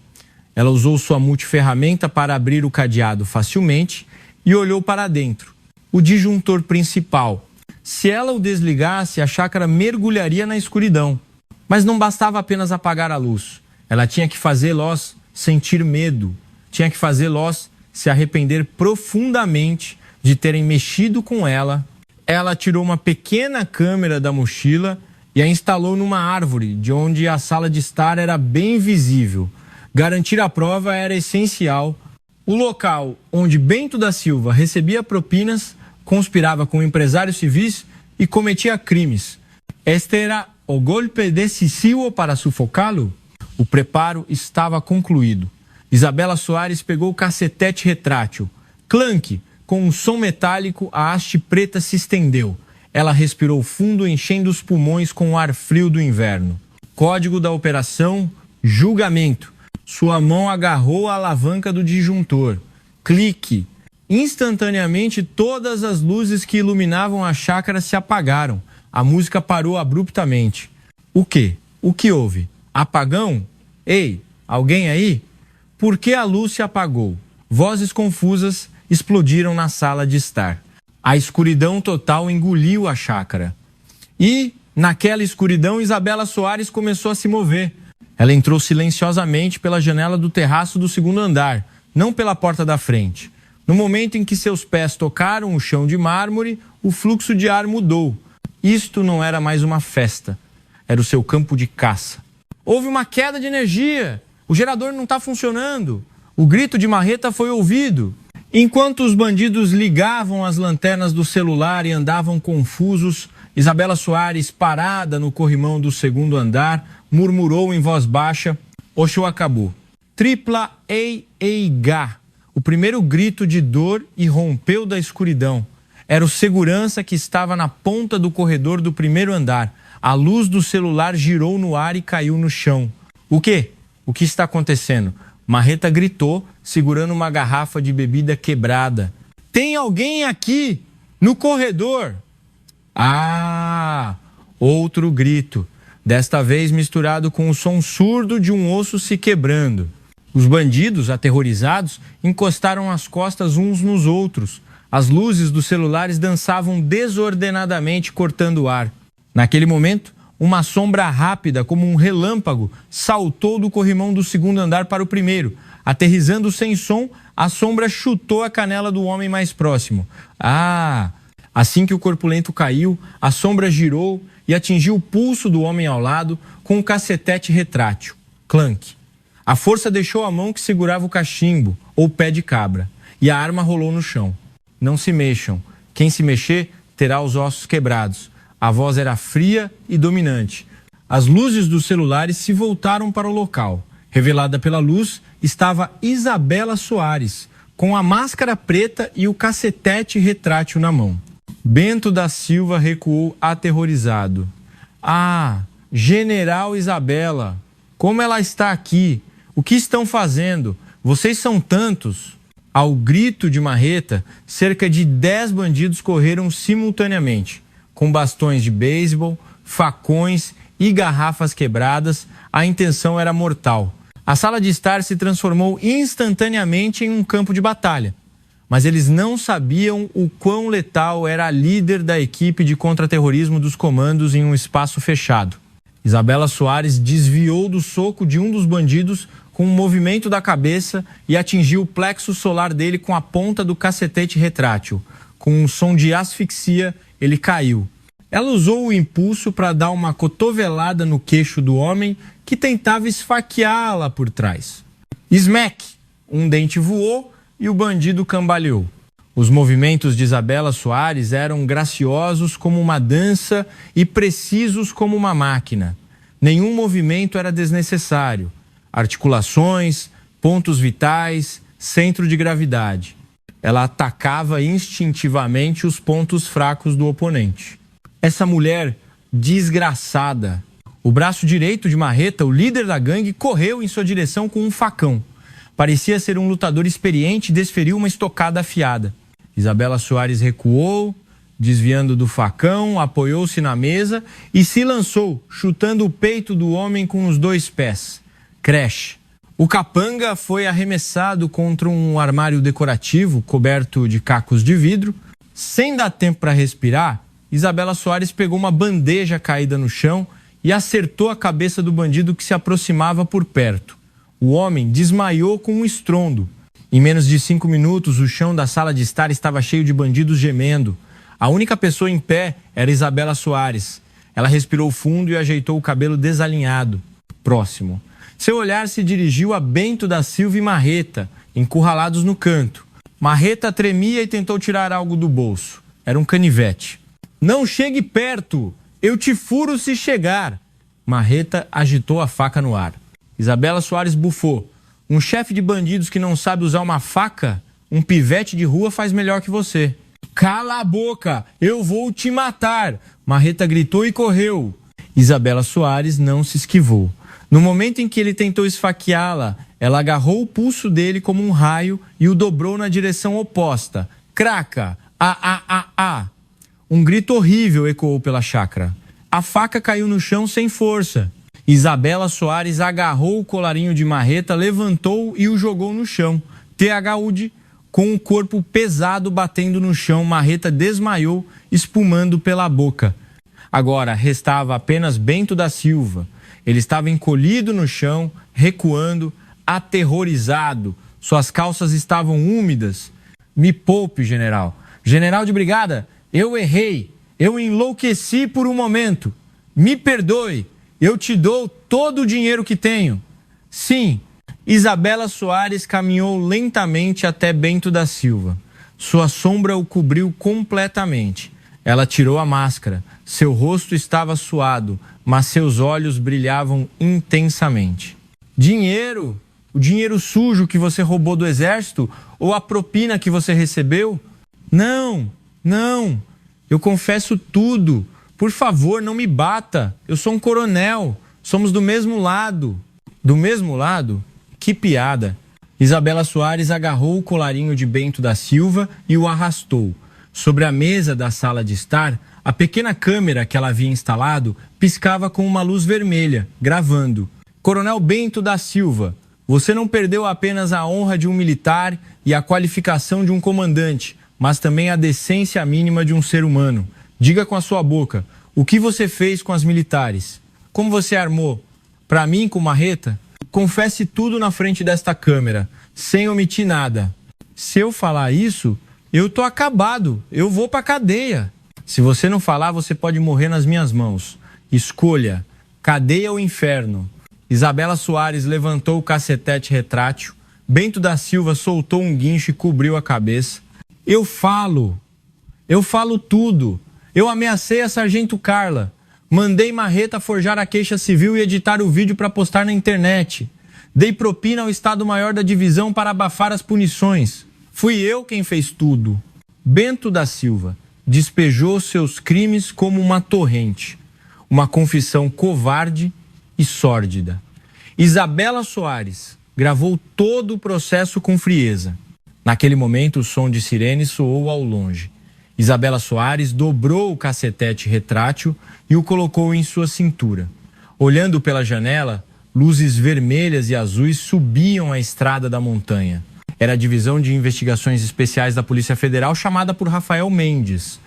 Ela usou sua multiferramenta para abrir o cadeado facilmente e olhou para dentro. O disjuntor principal. Se ela o desligasse, a chácara mergulharia na escuridão. Mas não bastava apenas apagar a luz. Ela tinha que fazê-los sentir medo. Tinha que fazê-los se arrepender profundamente de terem mexido com ela. Ela tirou uma pequena câmera da mochila e a instalou numa árvore, de onde a sala de estar era bem visível. Garantir a prova era essencial. O local onde Bento da Silva recebia propinas, conspirava com empresários civis e cometia crimes. Este era o golpe decisivo para sufocá-lo? O preparo estava concluído. Isabela Soares pegou o cacetete retrátil. Clank! Com um som metálico, a haste preta se estendeu. Ela respirou fundo, enchendo os pulmões com o ar frio do inverno. Código da operação, julgamento. Sua mão agarrou a alavanca do disjuntor. Clique. Instantaneamente, todas as luzes que iluminavam a chácara se apagaram. A música parou abruptamente. O quê? O que houve? Apagão? Ei, alguém aí? Por que a luz se apagou? Vozes confusas explodiram na sala de estar. A escuridão total engoliu a chácara. E, naquela escuridão, Isabela Soares começou a se mover. Ela entrou silenciosamente pela janela do terraço do segundo andar, não pela porta da frente. No momento em que seus pés tocaram o chão de mármore, o fluxo de ar mudou. Isto não era mais uma festa, era o seu campo de caça. Houve uma queda de energia, o gerador não está funcionando. O grito de Marreta foi ouvido. Enquanto os bandidos ligavam as lanternas do celular e andavam confusos, Isabela Soares, parada no corrimão do segundo andar, murmurou em voz baixa: "O show acabou. tripla AAH, o primeiro grito de dor irrompeu da escuridão. Era o segurança que estava na ponta do corredor do primeiro andar. A luz do celular girou no ar e caiu no chão. O quê? O que está acontecendo? Marreta gritou, segurando uma garrafa de bebida quebrada. Tem alguém aqui no corredor? Ah! Outro grito, desta vez misturado com o som surdo de um osso se quebrando. Os bandidos, aterrorizados, encostaram as costas uns nos outros. As luzes dos celulares dançavam desordenadamente, cortando o ar. Naquele momento, uma sombra rápida, como um relâmpago, saltou do corrimão do segundo andar para o primeiro. Aterrissando sem som, a sombra chutou a canela do homem mais próximo. Ah! Assim que o corpulento caiu, a sombra girou e atingiu o pulso do homem ao lado com um cacetete retrátil. Clank. A força deixou a mão que segurava o cachimbo, ou pé de cabra, e a arma rolou no chão. Não se mexam. Quem se mexer terá os ossos quebrados. A voz era fria e dominante. As luzes dos celulares se voltaram para o local. Revelada pela luz estava Isabela Soares, com a máscara preta e o cacetete retrátil na mão. Bento da Silva recuou aterrorizado. Ah, General Isabela, como ela está aqui? O que estão fazendo? Vocês são tantos. Ao grito de Marreta, cerca de 10 bandidos correram simultaneamente. Com bastões de beisebol, facões e garrafas quebradas, a intenção era mortal. A sala de estar se transformou instantaneamente em um campo de batalha. Mas eles não sabiam o quão letal era a líder da equipe de contra-terrorismo dos comandos em um espaço fechado. Isabela Soares desviou do soco de um dos bandidos com um movimento da cabeça e atingiu o plexo solar dele com a ponta do cacetete retrátil. Com um som de asfixia, ele caiu. Ela usou o impulso para dar uma cotovelada no queixo do homem que tentava esfaqueá-la por trás. Smack! Um dente voou e o bandido cambaleou. Os movimentos de Isabela Soares eram graciosos como uma dança e precisos como uma máquina. Nenhum movimento era desnecessário. Articulações, pontos vitais, centro de gravidade. Ela atacava instintivamente os pontos fracos do oponente. Essa mulher desgraçada. O braço direito de Marreta, o líder da gangue, correu em sua direção com um facão. Parecia ser um lutador experiente e desferiu uma estocada afiada. Isabela Soares recuou, desviando do facão, apoiou-se na mesa e se lançou, chutando o peito do homem com os 2 pés. Crash. O capanga foi arremessado contra um armário decorativo coberto de cacos de vidro. Sem dar tempo para respirar, Isabela Soares pegou uma bandeja caída no chão e acertou a cabeça do bandido que se aproximava por perto. O homem desmaiou com um estrondo. Em menos de 5 minutos, o chão da sala de estar estava cheio de bandidos gemendo. A única pessoa em pé era Isabela Soares. Ela respirou fundo e ajeitou o cabelo desalinhado. Próximo. Seu olhar se dirigiu a Bento da Silva e Marreta, encurralados no canto. Marreta tremia e tentou tirar algo do bolso. Era um canivete. Não chegue perto! Eu te furo se chegar! Marreta agitou a faca no ar. Isabela Soares bufou. Um chefe de bandidos que não sabe usar uma faca, um pivete de rua faz melhor que você. Cala a boca! Eu vou te matar! Marreta gritou e correu. Isabela Soares não se esquivou. No momento em que ele tentou esfaqueá-la, ela agarrou o pulso dele como um raio e o dobrou na direção oposta. Craca! Um grito horrível ecoou pela chácara. A faca caiu no chão sem força. Isabela Soares agarrou o colarinho de Marreta, levantou e o jogou no chão. THUD, com o corpo pesado batendo no chão, Marreta desmaiou, espumando pela boca. Agora restava apenas Bento da Silva. Ele estava encolhido no chão, recuando, aterrorizado. Suas calças estavam úmidas. Me poupe, general. General de brigada, eu errei. Eu enlouqueci por um momento. Me perdoe. Eu te dou todo o dinheiro que tenho. Sim, Isabela Soares caminhou lentamente até Bento da Silva. Sua sombra o cobriu completamente. Ela tirou a máscara. Seu rosto estava suado, mas seus olhos brilhavam intensamente. Dinheiro? O dinheiro sujo que você roubou do exército ou a propina que você recebeu? Não, não. Eu confesso tudo. Por favor, não me bata. Eu sou um coronel. Somos do mesmo lado. Do mesmo lado? Que piada. Isabela Soares agarrou o colarinho de Bento da Silva e o arrastou. Sobre a mesa da sala de estar, a pequena câmera que ela havia instalado piscava com uma luz vermelha, gravando. Coronel Bento da Silva, você não perdeu apenas a honra de um militar e a qualificação de um comandante, mas também a decência mínima de um ser humano. Diga com a sua boca, o que você fez com as militares? Como você armou? Para mim, com marreta? Confesse tudo na frente desta câmera, sem omitir nada. Se eu falar isso, eu tô acabado, eu vou pra cadeia. Se você não falar, você pode morrer nas minhas mãos. Escolha, cadeia ou inferno. Isabela Soares levantou o cacetete retrátil. Bento da Silva soltou um guincho e cobriu a cabeça. Eu falo tudo. Eu ameacei a Sargento Carla. Mandei Marreta forjar a queixa civil e editar o vídeo para postar na internet. Dei propina ao Estado-Maior da Divisão para abafar as punições. Fui eu quem fez tudo. Bento da Silva despejou seus crimes como uma torrente. Uma confissão covarde e sórdida. Isabela Soares gravou todo o processo com frieza. Naquele momento, o som de sirene soou ao longe. Isabela Soares dobrou o cacetete retrátil e o colocou em sua cintura. Olhando pela janela, luzes vermelhas e azuis subiam a estrada da montanha. Era a Divisão de Investigações Especiais da Polícia Federal, chamada por Rafael Mendes.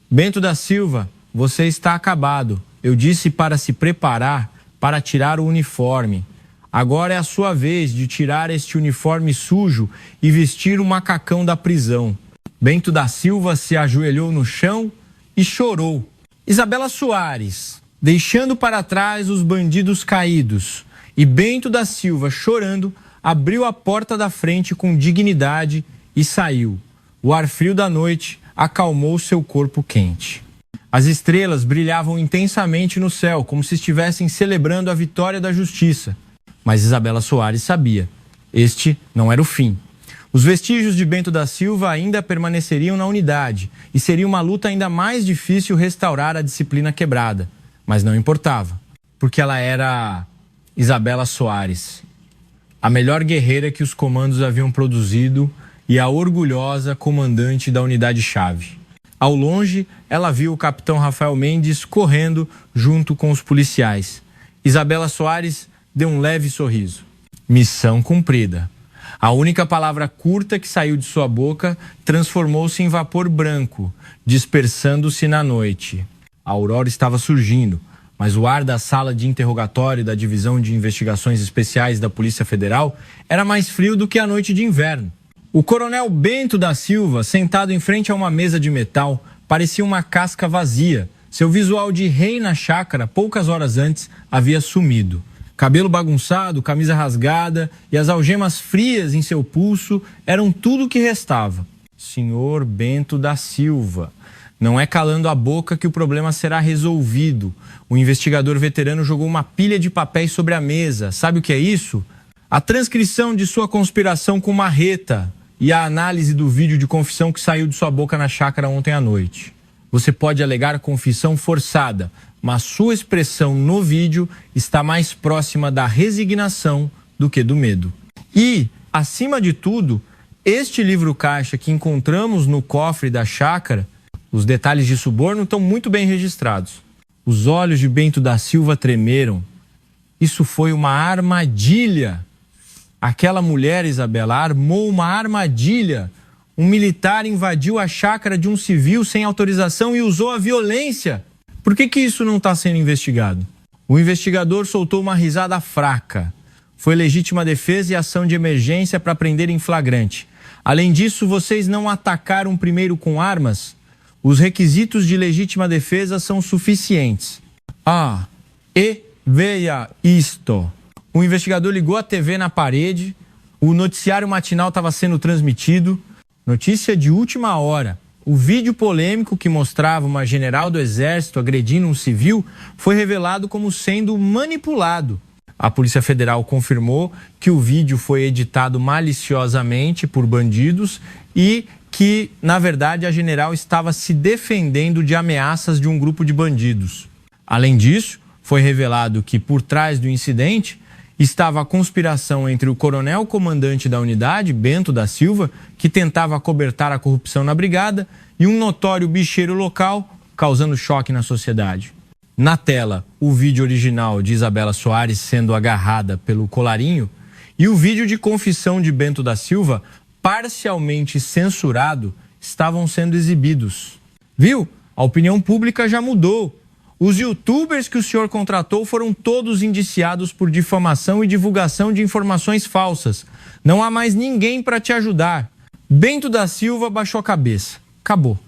Bento da Silva, você está acabado. Eu disse para se preparar para tirar o uniforme. Agora é a sua vez de tirar este uniforme sujo e vestir o macacão da prisão. Bento da Silva se ajoelhou no chão e chorou. Isabela Soares, deixando para trás os bandidos caídos, e Bento da Silva, chorando, abriu a porta da frente com dignidade e saiu. O ar frio da noite acalmou seu corpo quente. As estrelas brilhavam intensamente no céu, como se estivessem celebrando a vitória da justiça. Mas Isabela Soares sabia, este não era o fim. Os vestígios de Bento da Silva ainda permaneceriam na unidade e seria uma luta ainda mais difícil restaurar a disciplina quebrada. Mas não importava, porque ela era Isabela Soares, a melhor guerreira que os comandos haviam produzido e a orgulhosa comandante da unidade-chave. Ao longe, ela viu o capitão Rafael Mendes correndo junto com os policiais. Isabela Soares deu um leve sorriso. Missão cumprida. A única palavra curta que saiu de sua boca transformou-se em vapor branco, dispersando-se na noite. A aurora estava surgindo, mas o ar da sala de interrogatório da Divisão de Investigações Especiais da Polícia Federal era mais frio do que a noite de inverno. O coronel Bento da Silva, sentado em frente a uma mesa de metal, parecia uma casca vazia. Seu visual de rei na chácara, poucas horas antes, havia sumido. Cabelo bagunçado, camisa rasgada e as algemas frias em seu pulso eram tudo o que restava. Senhor Bento da Silva, não é calando a boca que o problema será resolvido. O investigador veterano jogou uma pilha de papéis sobre a mesa. Sabe o que é isso? A transcrição de sua conspiração com Marreta e a análise do vídeo de confissão que saiu de sua boca na chácara ontem à noite. Você pode alegar confissão forçada, mas sua expressão no vídeo está mais próxima da resignação do que do medo. E, acima de tudo, este livro-caixa que encontramos no cofre da chácara, os detalhes de suborno estão muito bem registrados. Os olhos de Bento da Silva tremeram. Isso foi uma armadilha. Aquela mulher, Isabela, armou uma armadilha. Um militar invadiu a chácara de um civil sem autorização e usou a violência. Por que isso não está sendo investigado? O investigador soltou uma risada fraca. Foi legítima defesa e ação de emergência para prender em flagrante. Além disso, vocês não atacaram primeiro com armas? Os requisitos de legítima defesa são suficientes. E veja isto. O investigador ligou a TV na parede, o noticiário matinal estava sendo transmitido. Notícia de última hora. O vídeo polêmico que mostrava uma general do exército agredindo um civil foi revelado como sendo manipulado. A Polícia Federal confirmou que o vídeo foi editado maliciosamente por bandidos e que, na verdade, a general estava se defendendo de ameaças de um grupo de bandidos. Além disso, foi revelado que por trás do incidente estava a conspiração entre o coronel comandante da unidade, Bento da Silva, que tentava acobertar a corrupção na brigada, e um notório bicheiro local, causando choque na sociedade. Na tela, o vídeo original de Isabela Soares sendo agarrada pelo colarinho e o vídeo de confissão de Bento da Silva, parcialmente censurado, estavam sendo exibidos. Viu? A opinião pública já mudou. Os youtubers que o senhor contratou foram todos indiciados por difamação e divulgação de informações falsas. Não há mais ninguém para te ajudar. Bento da Silva baixou a cabeça. Acabou.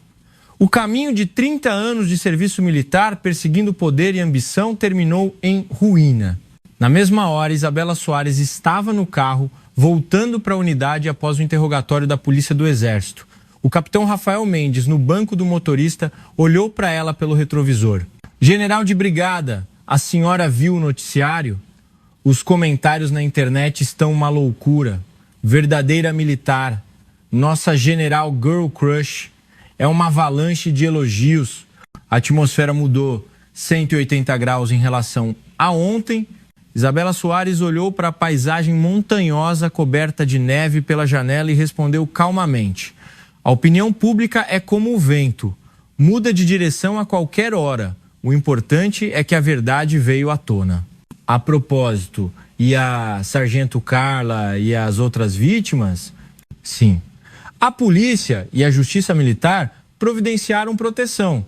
O caminho de 30 anos de serviço militar, perseguindo poder e ambição, terminou em ruína. Na mesma hora, Isabela Soares estava no carro, voltando para a unidade após o interrogatório da Polícia do Exército. O capitão Rafael Mendes, no banco do motorista, olhou para ela pelo retrovisor. General de brigada, a senhora viu o noticiário? Os comentários na internet estão uma loucura. Verdadeira militar. Nossa general girl crush. É uma avalanche de elogios. A atmosfera mudou 180 graus em relação a ontem. Isabela Soares olhou para a paisagem montanhosa coberta de neve pela janela e respondeu calmamente. A opinião pública é como o vento. Muda de direção a qualquer hora. O importante é que a verdade veio à tona. A propósito, e a Sargento Carla e as outras vítimas? Sim. A polícia e a justiça militar providenciaram proteção.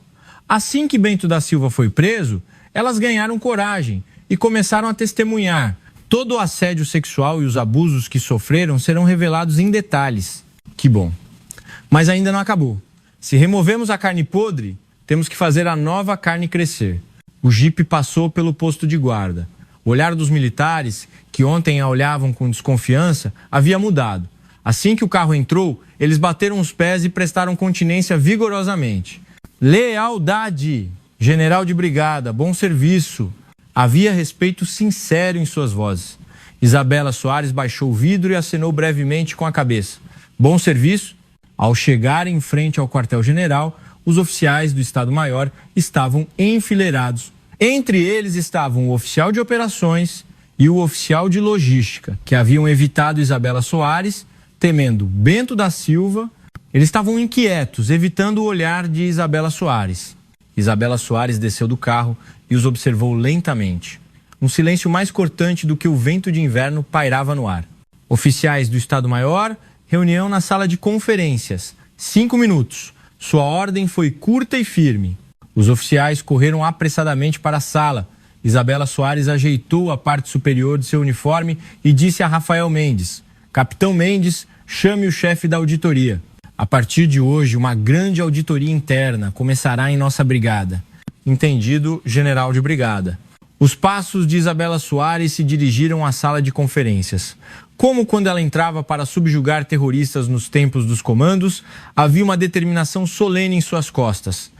Assim que Bento da Silva foi preso, elas ganharam coragem e começaram a testemunhar. Todo o assédio sexual e os abusos que sofreram serão revelados em detalhes. Que bom. Mas ainda não acabou. Se removemos a carne podre, temos que fazer a nova carne crescer. O jipe passou pelo posto de guarda. O olhar dos militares, que ontem a olhavam com desconfiança, havia mudado. Assim que o carro entrou, eles bateram os pés e prestaram continência vigorosamente. Lealdade! General de brigada, bom serviço! Havia respeito sincero em suas vozes. Isabela Soares baixou o vidro e acenou brevemente com a cabeça. Bom serviço? Ao chegar em frente ao quartel-general, os oficiais do Estado-Maior estavam enfileirados. Entre eles estavam o oficial de operações e o oficial de logística, que haviam evitado Isabela Soares, temendo Bento da Silva. Eles estavam inquietos, evitando o olhar de Isabela Soares. Isabela Soares desceu do carro e os observou lentamente. Um silêncio mais cortante do que o vento de inverno pairava no ar. Oficiais do Estado-Maior, reunião na sala de conferências. 5 minutos. Sua ordem foi curta e firme. Os oficiais correram apressadamente para a sala. Isabela Soares ajeitou a parte superior de seu uniforme e disse a Rafael Mendes: Capitão Mendes, chame o chefe da auditoria. A partir de hoje, uma grande auditoria interna começará em nossa brigada. Entendido, general de brigada. Os passos de Isabela Soares se dirigiram à sala de conferências. Como quando ela entrava para subjugar terroristas nos tempos dos comandos, havia uma determinação solene em suas costas.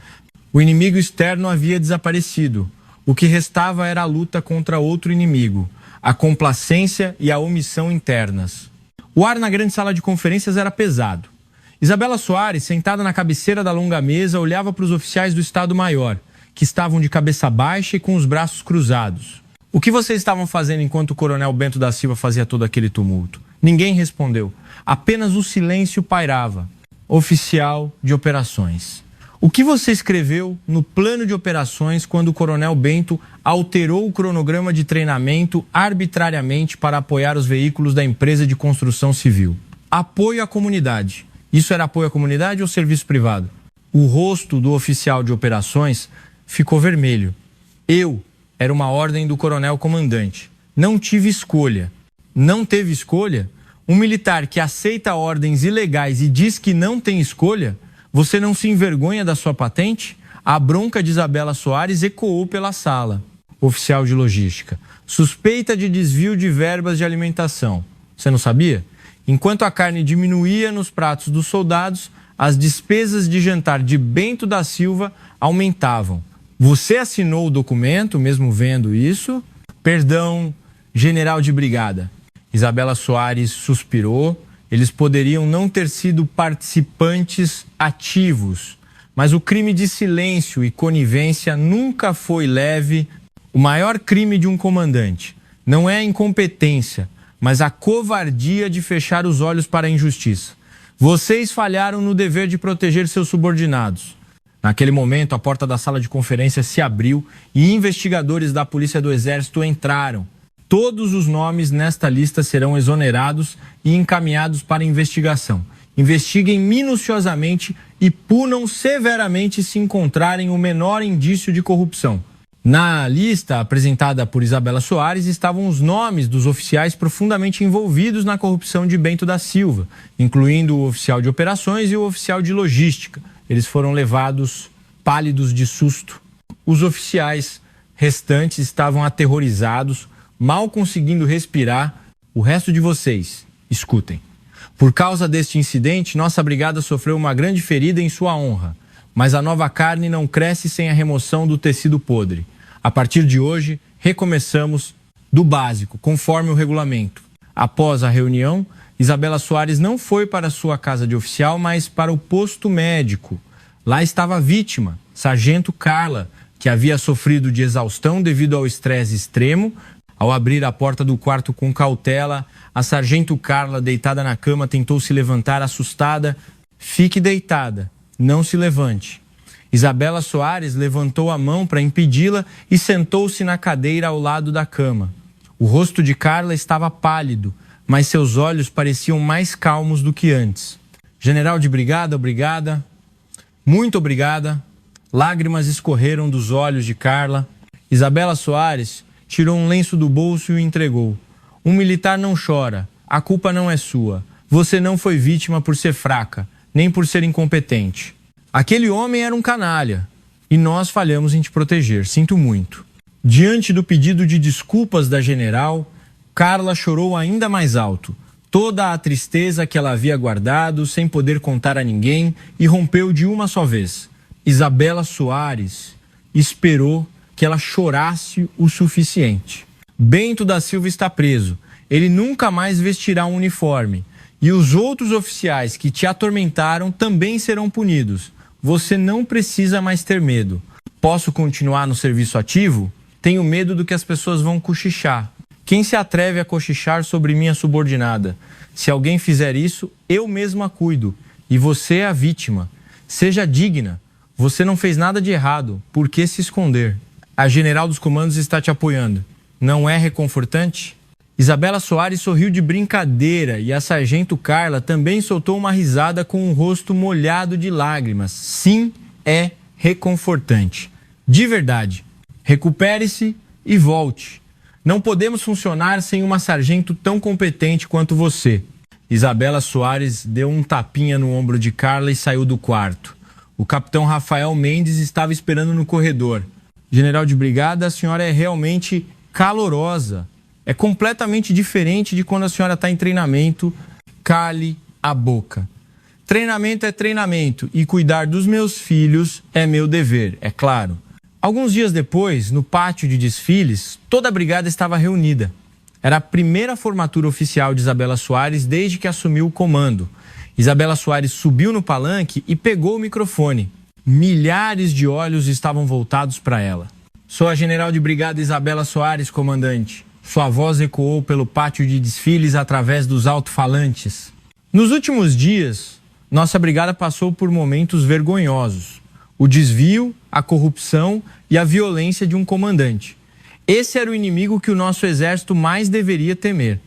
O inimigo externo havia desaparecido. O que restava era a luta contra outro inimigo, a complacência e a omissão internas. O ar na grande sala de conferências era pesado. Isabela Soares, sentada na cabeceira da longa mesa, olhava para os oficiais do Estado-Maior, que estavam de cabeça baixa e com os braços cruzados. O que vocês estavam fazendo enquanto o coronel Bento da Silva fazia todo aquele tumulto? Ninguém respondeu. Apenas o silêncio pairava. Oficial de operações. O que você escreveu no plano de operações quando o coronel Bento alterou o cronograma de treinamento arbitrariamente para apoiar os veículos da empresa de construção civil? Apoio à comunidade. Isso era apoio à comunidade ou serviço privado? O rosto do oficial de operações ficou vermelho. Era uma ordem do coronel comandante. Não tive escolha. Não teve escolha? Um militar que aceita ordens ilegais e diz que não tem escolha? Você não se envergonha da sua patente? A bronca de Isabela Soares ecoou pela sala. Oficial de logística. Suspeita de desvio de verbas de alimentação. Você não sabia? Enquanto a carne diminuía nos pratos dos soldados, as despesas de jantar de Bento da Silva aumentavam. Você assinou o documento, mesmo vendo isso? Perdão, General de brigada. Isabela Soares suspirou. Eles poderiam não ter sido participantes ativos, mas o crime de silêncio e conivência nunca foi leve. O maior crime de um comandante não é a incompetência, mas a covardia de fechar os olhos para a injustiça. Vocês falharam no dever de proteger seus subordinados. Naquele momento, a porta da sala de conferência se abriu e investigadores da Polícia do Exército entraram. Todos os nomes nesta lista serão exonerados e encaminhados para investigação. Investiguem minuciosamente e punam severamente se encontrarem o menor indício de corrupção. Na lista apresentada por Isabela Soares estavam os nomes dos oficiais profundamente envolvidos na corrupção de Bento da Silva, incluindo o oficial de operações e o oficial de logística. Eles foram levados pálidos de susto. Os oficiais restantes estavam aterrorizados, mal conseguindo respirar. O resto de vocês, escutem. Por causa deste incidente, nossa brigada sofreu uma grande ferida em sua honra. Mas a nova carne não cresce sem a remoção do tecido podre. A partir de hoje, recomeçamos do básico, conforme o regulamento. Após a reunião, Isabela Soares não foi para sua casa de oficial, mas para o posto médico. Lá estava a vítima, Sargento Carla, que havia sofrido de exaustão devido ao estresse extremo. Ao abrir a porta do quarto com cautela, a Sargento Carla, deitada na cama, tentou se levantar assustada. Fique deitada, não se levante. Isabela Soares levantou a mão para impedi-la e sentou-se na cadeira ao lado da cama. O rosto de Carla estava pálido, mas seus olhos pareciam mais calmos do que antes. General de brigada, obrigada. Muito obrigada. Lágrimas escorreram dos olhos de Carla. Isabela Soares tirou um lenço do bolso e o entregou. Um militar não chora. A culpa não é sua. Você não foi vítima por ser fraca, nem por ser incompetente. Aquele homem era um canalha e nós falhamos em te proteger. Sinto muito. Diante do pedido de desculpas da general, Carla chorou ainda mais alto. Toda a tristeza que ela havia guardado, sem poder contar a ninguém, e rompeu de uma só vez. Isabela Soares esperou que ela chorasse o suficiente. Bento da Silva está preso. Ele nunca mais vestirá um uniforme. E os outros oficiais que te atormentaram também serão punidos. Você não precisa mais ter medo. Posso continuar no serviço ativo? Tenho medo do que as pessoas vão cochichar. Quem se atreve a cochichar sobre minha subordinada? Se alguém fizer isso, eu mesma cuido. E você é a vítima. Seja digna. Você não fez nada de errado. Por que se esconder? A general dos comandos está te apoiando. Não é reconfortante? Isabela Soares sorriu de brincadeira e a Sargento Carla também soltou uma risada com o rosto molhado de lágrimas. Sim, é reconfortante. De verdade. Recupere-se e volte. Não podemos funcionar sem uma sargento tão competente quanto você. Isabela Soares deu um tapinha no ombro de Carla e saiu do quarto. O capitão Rafael Mendes estava esperando no corredor. General de brigada, a senhora é realmente calorosa. É completamente diferente de quando a senhora está em treinamento. Cale a boca. Treinamento é treinamento e cuidar dos meus filhos é meu dever, é claro. Alguns dias depois, no pátio de desfiles, toda a brigada estava reunida. Era a primeira formatura oficial de Isabela Soares desde que assumiu o comando. Isabela Soares subiu no palanque e pegou o microfone. Milhares de olhos estavam voltados para ela. Sou a general de brigada Isabela Soares, comandante. Sua voz ecoou pelo pátio de desfiles através dos alto-falantes. Nos últimos dias, nossa brigada passou por momentos vergonhosos. O desvio, a corrupção e a violência de um comandante. Esse era o inimigo que o nosso exército mais deveria temer.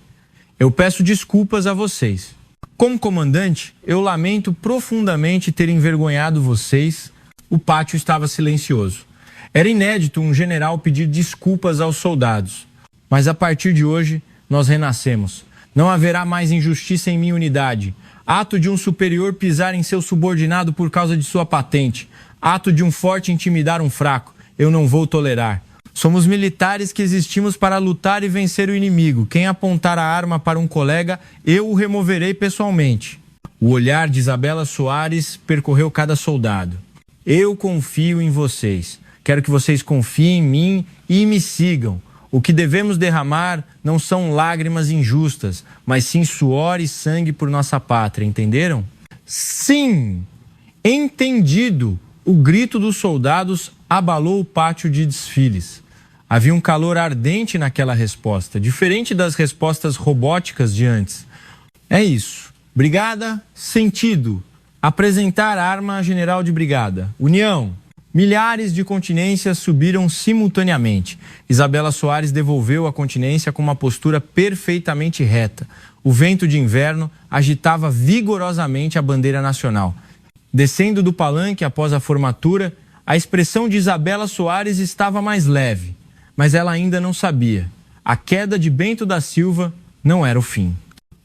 Eu peço desculpas a vocês. Como comandante, eu lamento profundamente ter envergonhado vocês. O pátio estava silencioso. Era inédito um general pedir desculpas aos soldados. Mas a partir de hoje, nós renascemos. Não haverá mais injustiça em minha unidade. Ato de um superior pisar em seu subordinado por causa de sua patente. Ato de um forte intimidar um fraco. Eu não vou tolerar. Somos militares que existimos para lutar e vencer o inimigo. Quem apontar a arma para um colega, eu o removerei pessoalmente. O olhar de Isabela Soares percorreu cada soldado. Eu confio em vocês. Quero que vocês confiem em mim e me sigam. O que devemos derramar não são lágrimas injustas, mas sim suor e sangue por nossa pátria, entenderam? Sim, entendido. O grito dos soldados abalou o pátio de desfiles. Havia um calor ardente naquela resposta, diferente das respostas robóticas de antes. É isso. Brigada, sentido. Apresentar arma a general de brigada. União. Milhares de continências subiram simultaneamente. Isabela Soares devolveu a continência com uma postura perfeitamente reta. O vento de inverno agitava vigorosamente a bandeira nacional. Descendo do palanque após a formatura, a expressão de Isabela Soares estava mais leve, mas ela ainda não sabia. A queda de Bento da Silva não era o fim.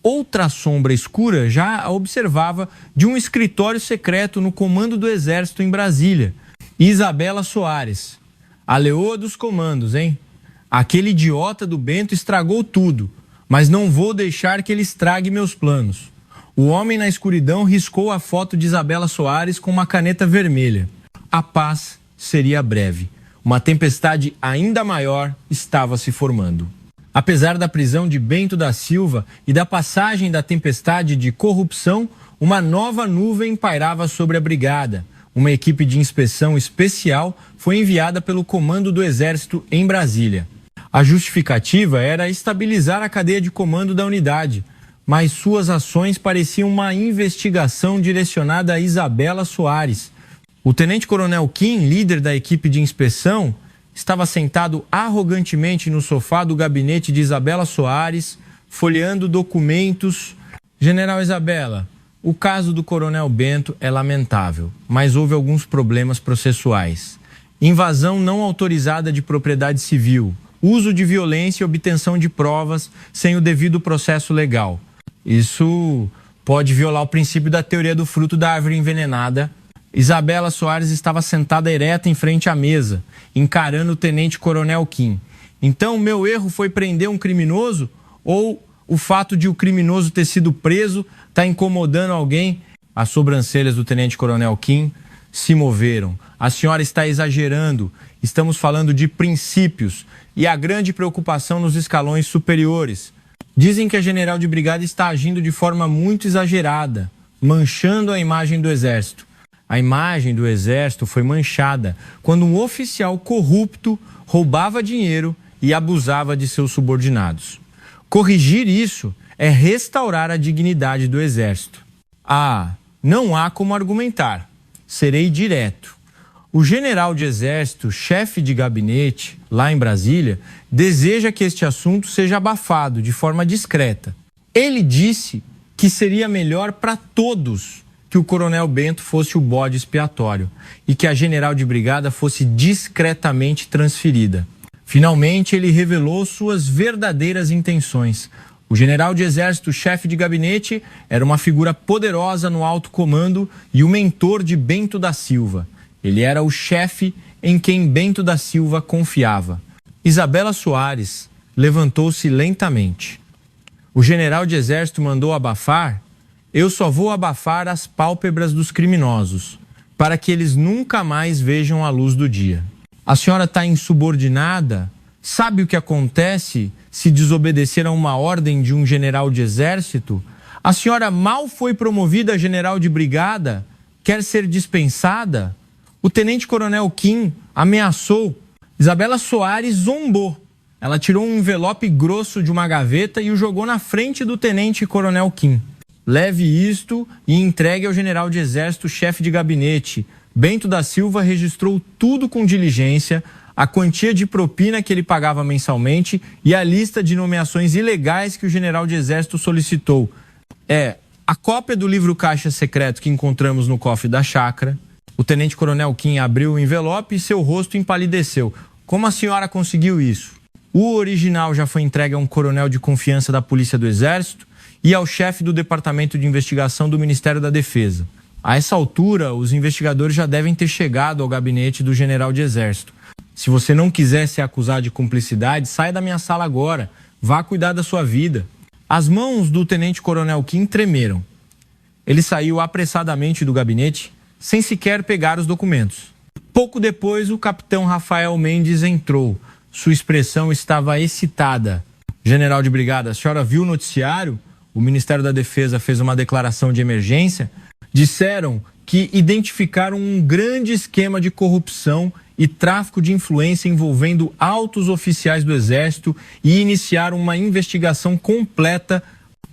Outra sombra escura já a observava de um escritório secreto no comando do Exército em Brasília. Isabela Soares, a leoa dos comandos, hein? Aquele idiota do Bento estragou tudo, mas não vou deixar que ele estrague meus planos. O homem na escuridão riscou a foto de Isabela Soares com uma caneta vermelha. A paz seria breve. Uma tempestade ainda maior estava se formando. Apesar da prisão de Bento da Silva e da passagem da tempestade de corrupção, uma nova nuvem pairava sobre a brigada. Uma equipe de inspeção especial foi enviada pelo comando do Exército em Brasília. A justificativa era estabilizar a cadeia de comando da unidade, mas suas ações pareciam uma investigação direcionada a Isabela Soares. O tenente-coronel Kim, líder da equipe de inspeção, estava sentado arrogantemente no sofá do gabinete de Isabela Soares, folheando documentos. General Isabela, o caso do coronel Bento é lamentável, mas houve alguns problemas processuais. Invasão não autorizada de propriedade civil, uso de violência e obtenção de provas sem o devido processo legal. Isso pode violar o princípio da teoria do fruto da árvore envenenada. Isabela Soares estava sentada ereta em frente à mesa, encarando o tenente-coronel Kim. Então, meu erro foi prender um criminoso ou o fato de o criminoso ter sido preso está incomodando alguém? As sobrancelhas do tenente-coronel Kim se moveram. A senhora está exagerando. Estamos falando de princípios e a grande preocupação nos escalões superiores. Dizem que a general de brigada está agindo de forma muito exagerada, manchando a imagem do Exército. A imagem do Exército foi manchada quando um oficial corrupto roubava dinheiro e abusava de seus subordinados. Corrigir isso é restaurar a dignidade do Exército. Não há como argumentar. Serei direto. O general de Exército, chefe de gabinete, lá em Brasília, deseja que este assunto seja abafado de forma discreta. Ele disse que seria melhor para todos que o coronel Bento fosse o bode expiatório e que a general de brigada fosse discretamente transferida. Finalmente, ele revelou suas verdadeiras intenções. O general de Exército, chefe de gabinete, era uma figura poderosa no alto comando e o mentor de Bento da Silva. Ele era o chefe em quem Bento da Silva confiava. Isabela Soares levantou-se lentamente. O general de Exército mandou abafar. Eu só vou abafar as pálpebras dos criminosos, para que eles nunca mais vejam a luz do dia. A senhora está insubordinada? Sabe o que acontece se desobedecer a uma ordem de um general de exército? A senhora mal foi promovida a general de brigada? Quer ser dispensada? O tenente-coronel Kim ameaçou. Isabela Soares zombou. Ela tirou um envelope grosso de uma gaveta e o jogou na frente do tenente-coronel Kim. Leve isto e entregue ao general de exército, chefe de gabinete. Bento da Silva registrou tudo com diligência, a quantia de propina que ele pagava mensalmente e a lista de nomeações ilegais que o general de exército solicitou. A cópia do livro caixa secreto que encontramos no cofre da chácara. O tenente-coronel Kim abriu o envelope e seu rosto empalideceu. Como a senhora conseguiu isso? O original já foi entregue a um coronel de confiança da Polícia do Exército e ao chefe do Departamento de Investigação do Ministério da Defesa. A essa altura, os investigadores já devem ter chegado ao gabinete do general de Exército. Se você não quiser ser acusado de cumplicidade, saia da minha sala agora. Vá cuidar da sua vida. As mãos do tenente-coronel Kim tremeram. Ele saiu apressadamente do gabinete, sem sequer pegar os documentos. Pouco depois, o capitão Rafael Mendes entrou, Sua expressão estava excitada. General de brigada, a senhora viu o noticiário? O Ministério da Defesa fez uma declaração de emergência. Disseram que identificaram um grande esquema de corrupção e tráfico de influência envolvendo altos oficiais do Exército e iniciaram uma investigação completa.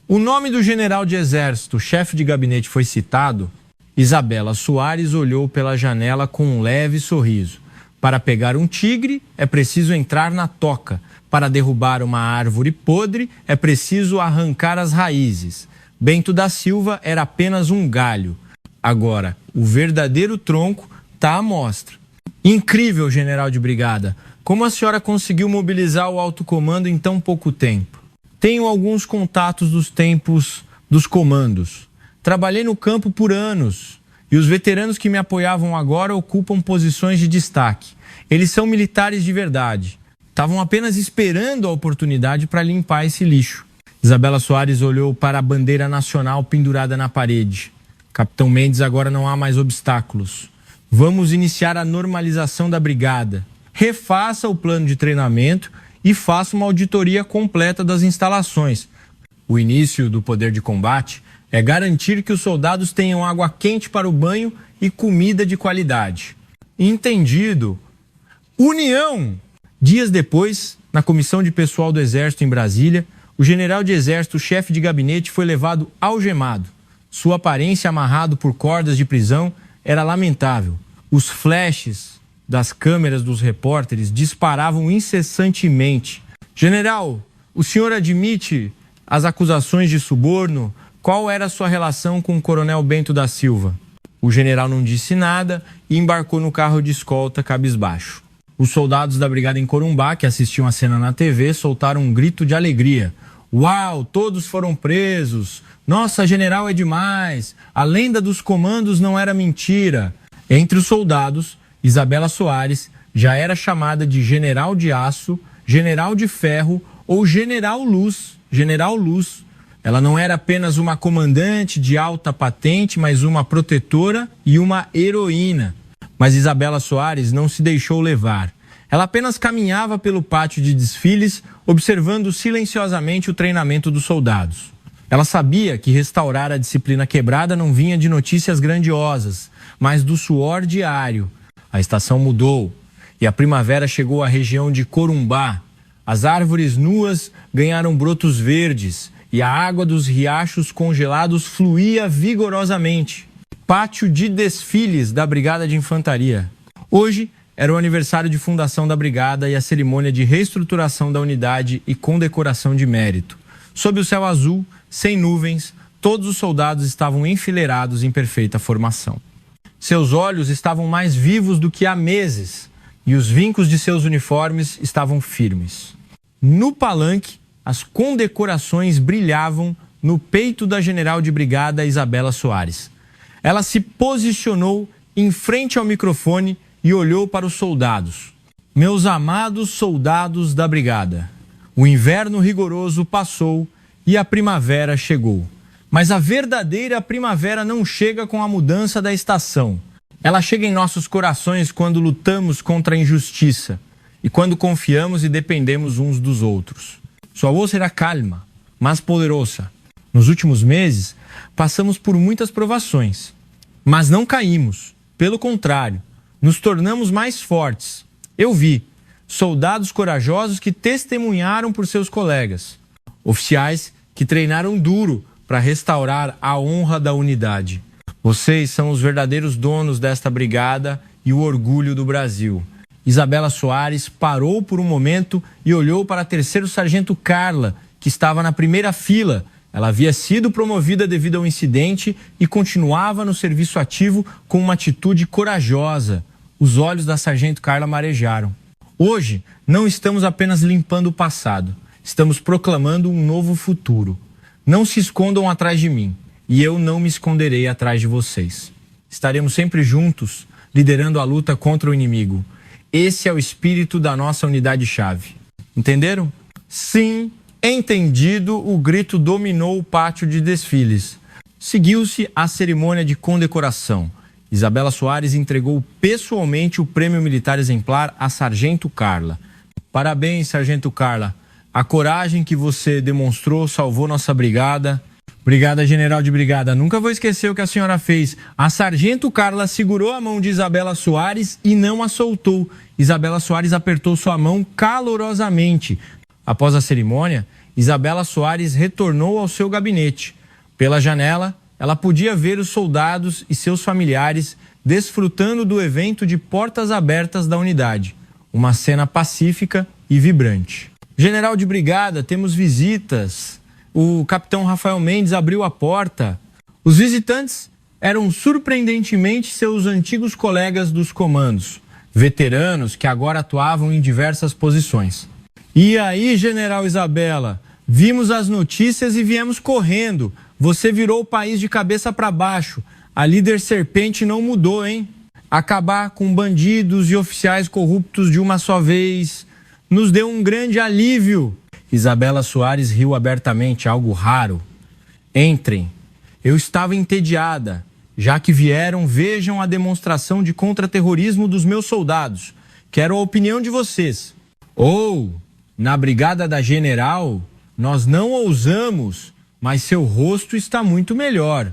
O nome do general de Exército, chefe de gabinete, foi citado. Isabela Soares olhou pela janela com um leve sorriso. Para pegar um tigre, é preciso entrar na toca. Para derrubar uma árvore podre, é preciso arrancar as raízes. Bento da Silva era apenas um galho. Agora, o verdadeiro tronco está à mostra. Incrível, general de brigada. Como a senhora conseguiu mobilizar o alto comando em tão pouco tempo? Tenho alguns contatos dos tempos dos comandos. Trabalhei no campo por anos. E os veteranos que me apoiavam agora ocupam posições de destaque. Eles são militares de verdade. Estavam apenas esperando a oportunidade para limpar esse lixo. Isabela Soares olhou para a bandeira nacional pendurada na parede. Capitão Mendes, agora não há mais obstáculos. Vamos iniciar a normalização da brigada. Refaça o plano de treinamento e faça uma auditoria completa das instalações. O início do poder de combate é garantir que os soldados tenham água quente para o banho e comida de qualidade. Entendido. União! Dias depois, na comissão de pessoal do Exército em Brasília, o general de Exército, chefe de gabinete, foi levado algemado. Sua aparência amarrado por cordas de prisão era lamentável. Os flashes das câmeras dos repórteres disparavam incessantemente. General, o senhor admite as acusações de suborno? Qual era a sua relação com o coronel Bento da Silva? O general não disse nada e embarcou no carro de escolta cabisbaixo. Os soldados da brigada em Corumbá, que assistiam a cena na TV, soltaram um grito de alegria. Uau, todos foram presos! Nossa, general é demais! A lenda dos comandos não era mentira. Entre os soldados, Isabela Soares já era chamada de General de Aço, General de Ferro ou General Luz. General Luz. Ela não era apenas uma comandante de alta patente, mas uma protetora e uma heroína. Mas Isabela Soares não se deixou levar. Ela apenas caminhava pelo pátio de desfiles, observando silenciosamente o treinamento dos soldados. Ela sabia que restaurar a disciplina quebrada não vinha de notícias grandiosas, mas do suor diário. A estação mudou e a primavera chegou à região de Corumbá. As árvores nuas ganharam brotos verdes e a água dos riachos congelados fluía vigorosamente. Pátio de desfiles da Brigada de Infantaria. Hoje era o aniversário de fundação da Brigada e a cerimônia de reestruturação da unidade e condecoração de mérito. Sob o céu azul, sem nuvens, todos os soldados estavam enfileirados em perfeita formação. Seus olhos estavam mais vivos do que há meses e os vincos de seus uniformes estavam firmes. No palanque, as condecorações brilhavam no peito da general de brigada Isabela Soares. Ela se posicionou em frente ao microfone e olhou para os soldados. Meus amados soldados da brigada, o inverno rigoroso passou e a primavera chegou. Mas a verdadeira primavera não chega com a mudança da estação. Ela chega em nossos corações quando lutamos contra a injustiça e quando confiamos e dependemos uns dos outros. Sua voz era calma, mas poderosa. Nos últimos meses, passamos por muitas provações, mas não caímos. Pelo contrário, nos tornamos mais fortes. Eu vi soldados corajosos que testemunharam por seus colegas, oficiais que treinaram duro para restaurar a honra da unidade. Vocês são os verdadeiros donos desta brigada e o orgulho do Brasil. Isabela Soares parou por um momento e olhou para a terceiro sargento Carla, que estava na primeira fila. Ela havia sido promovida devido ao incidente e continuava no serviço ativo com uma atitude corajosa. Os olhos da sargento Carla marejaram. Hoje, não estamos apenas limpando o passado, estamos proclamando um novo futuro. Não se escondam atrás de mim e eu não me esconderei atrás de vocês. Estaremos sempre juntos, liderando a luta contra o inimigo. Esse é o espírito da nossa unidade-chave. Entenderam? Sim, entendido. O grito dominou o pátio de desfiles. Seguiu-se a cerimônia de condecoração. Isabela Soares entregou pessoalmente o Prêmio Militar Exemplar à sargento Carla. Parabéns, Sargento Carla. A coragem que você demonstrou salvou nossa brigada. Brigada, General de Brigada. Nunca vou esquecer o que a senhora fez. A Sargento Carla segurou a mão de Isabela Soares e não a soltou. Isabela Soares apertou sua mão calorosamente. Após a cerimônia, Isabela Soares retornou ao seu gabinete. Pela janela, ela podia ver os soldados e seus familiares desfrutando do evento de portas abertas da unidade. Uma cena pacífica e vibrante. General de Brigada, temos visitas. O capitão Rafael Mendes abriu a porta. Os visitantes eram surpreendentemente seus antigos colegas dos comandos, veteranos que agora atuavam em diversas posições. E aí, General Isabela, vimos as notícias e viemos correndo. Você virou o país de cabeça para baixo. A líder serpente não mudou, hein? Acabar com bandidos e oficiais corruptos de uma só vez nos deu um grande alívio. Isabela Soares riu abertamente, algo raro. Entrem. Eu estava entediada. Já que vieram, vejam a demonstração de contra-terrorismo dos meus soldados. Quero a opinião de vocês. Na brigada da General, nós não ousamos, mas seu rosto está muito melhor.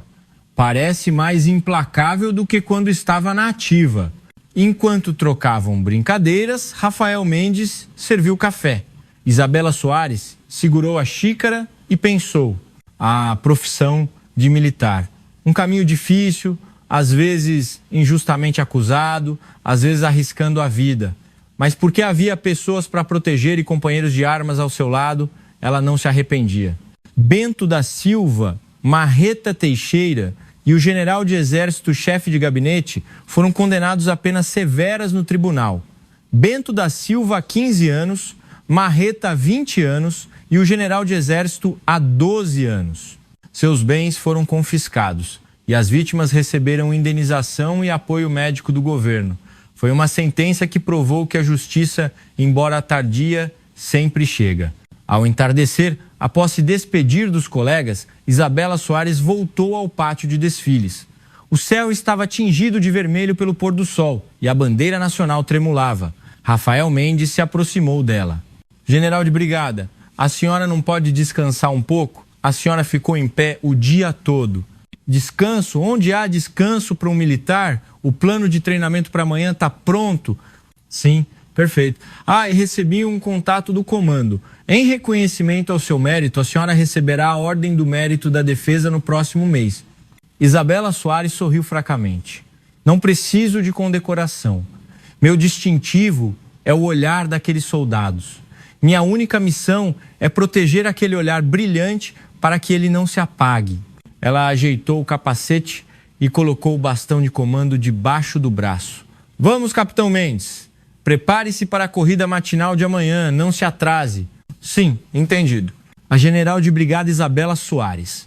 Parece mais implacável do que quando estava na ativa. Enquanto trocavam brincadeiras, Rafael Mendes serviu café. Isabela Soares segurou a xícara e pensou: a profissão de militar. Um caminho difícil, às vezes injustamente acusado, às vezes arriscando a vida. Mas porque havia pessoas para proteger e companheiros de armas ao seu lado, ela não se arrependia. Bento da Silva, Marreta Teixeira e o general de exército, chefe de gabinete, foram condenados a penas severas no tribunal. Bento da Silva a 15 anos, Marreta a 20 anos e o general de exército a 12 anos. Seus bens foram confiscados e as vítimas receberam indenização e apoio médico do governo. Foi uma sentença que provou que a justiça, embora tardia, sempre chega. Ao entardecer, após se despedir dos colegas, Isabela Soares voltou ao pátio de desfiles. O céu estava tingido de vermelho pelo pôr do sol e a bandeira nacional tremulava. Rafael Mendes se aproximou dela. General de Brigada, a senhora não pode descansar um pouco? A senhora ficou em pé o dia todo. Descanso? Onde há descanso para um militar? O plano de treinamento para amanhã está pronto? Sim, perfeito. E recebi um contato do comando. Em reconhecimento ao seu mérito, a senhora receberá a Ordem do Mérito da Defesa no próximo mês. Isabela Soares sorriu fracamente. Não preciso de condecoração. Meu distintivo é o olhar daqueles soldados. Minha única missão é proteger aquele olhar brilhante para que ele não se apague. Ela ajeitou o capacete e colocou o bastão de comando debaixo do braço. Vamos, capitão Mendes. Prepare-se para a corrida matinal de amanhã, não se atrase. Sim, entendido. A general de brigada Isabela Soares.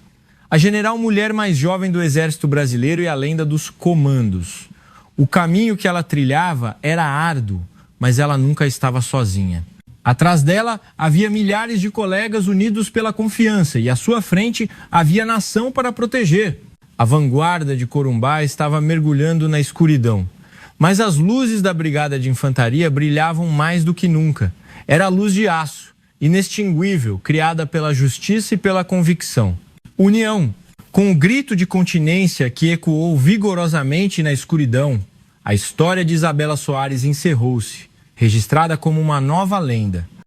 A general mulher mais jovem do Exército Brasileiro e a lenda dos comandos. O caminho que ela trilhava era árduo, mas ela nunca estava sozinha. Atrás dela havia milhares de colegas unidos pela confiança e à sua frente havia nação para proteger. A vanguarda de Corumbá estava mergulhando na escuridão. Mas as luzes da brigada de infantaria brilhavam mais do que nunca. Era a luz de aço, inextinguível, criada pela justiça e pela convicção. União. Com o grito de continência que ecoou vigorosamente na escuridão, a história de Isabela Soares encerrou-se, registrada como uma nova lenda.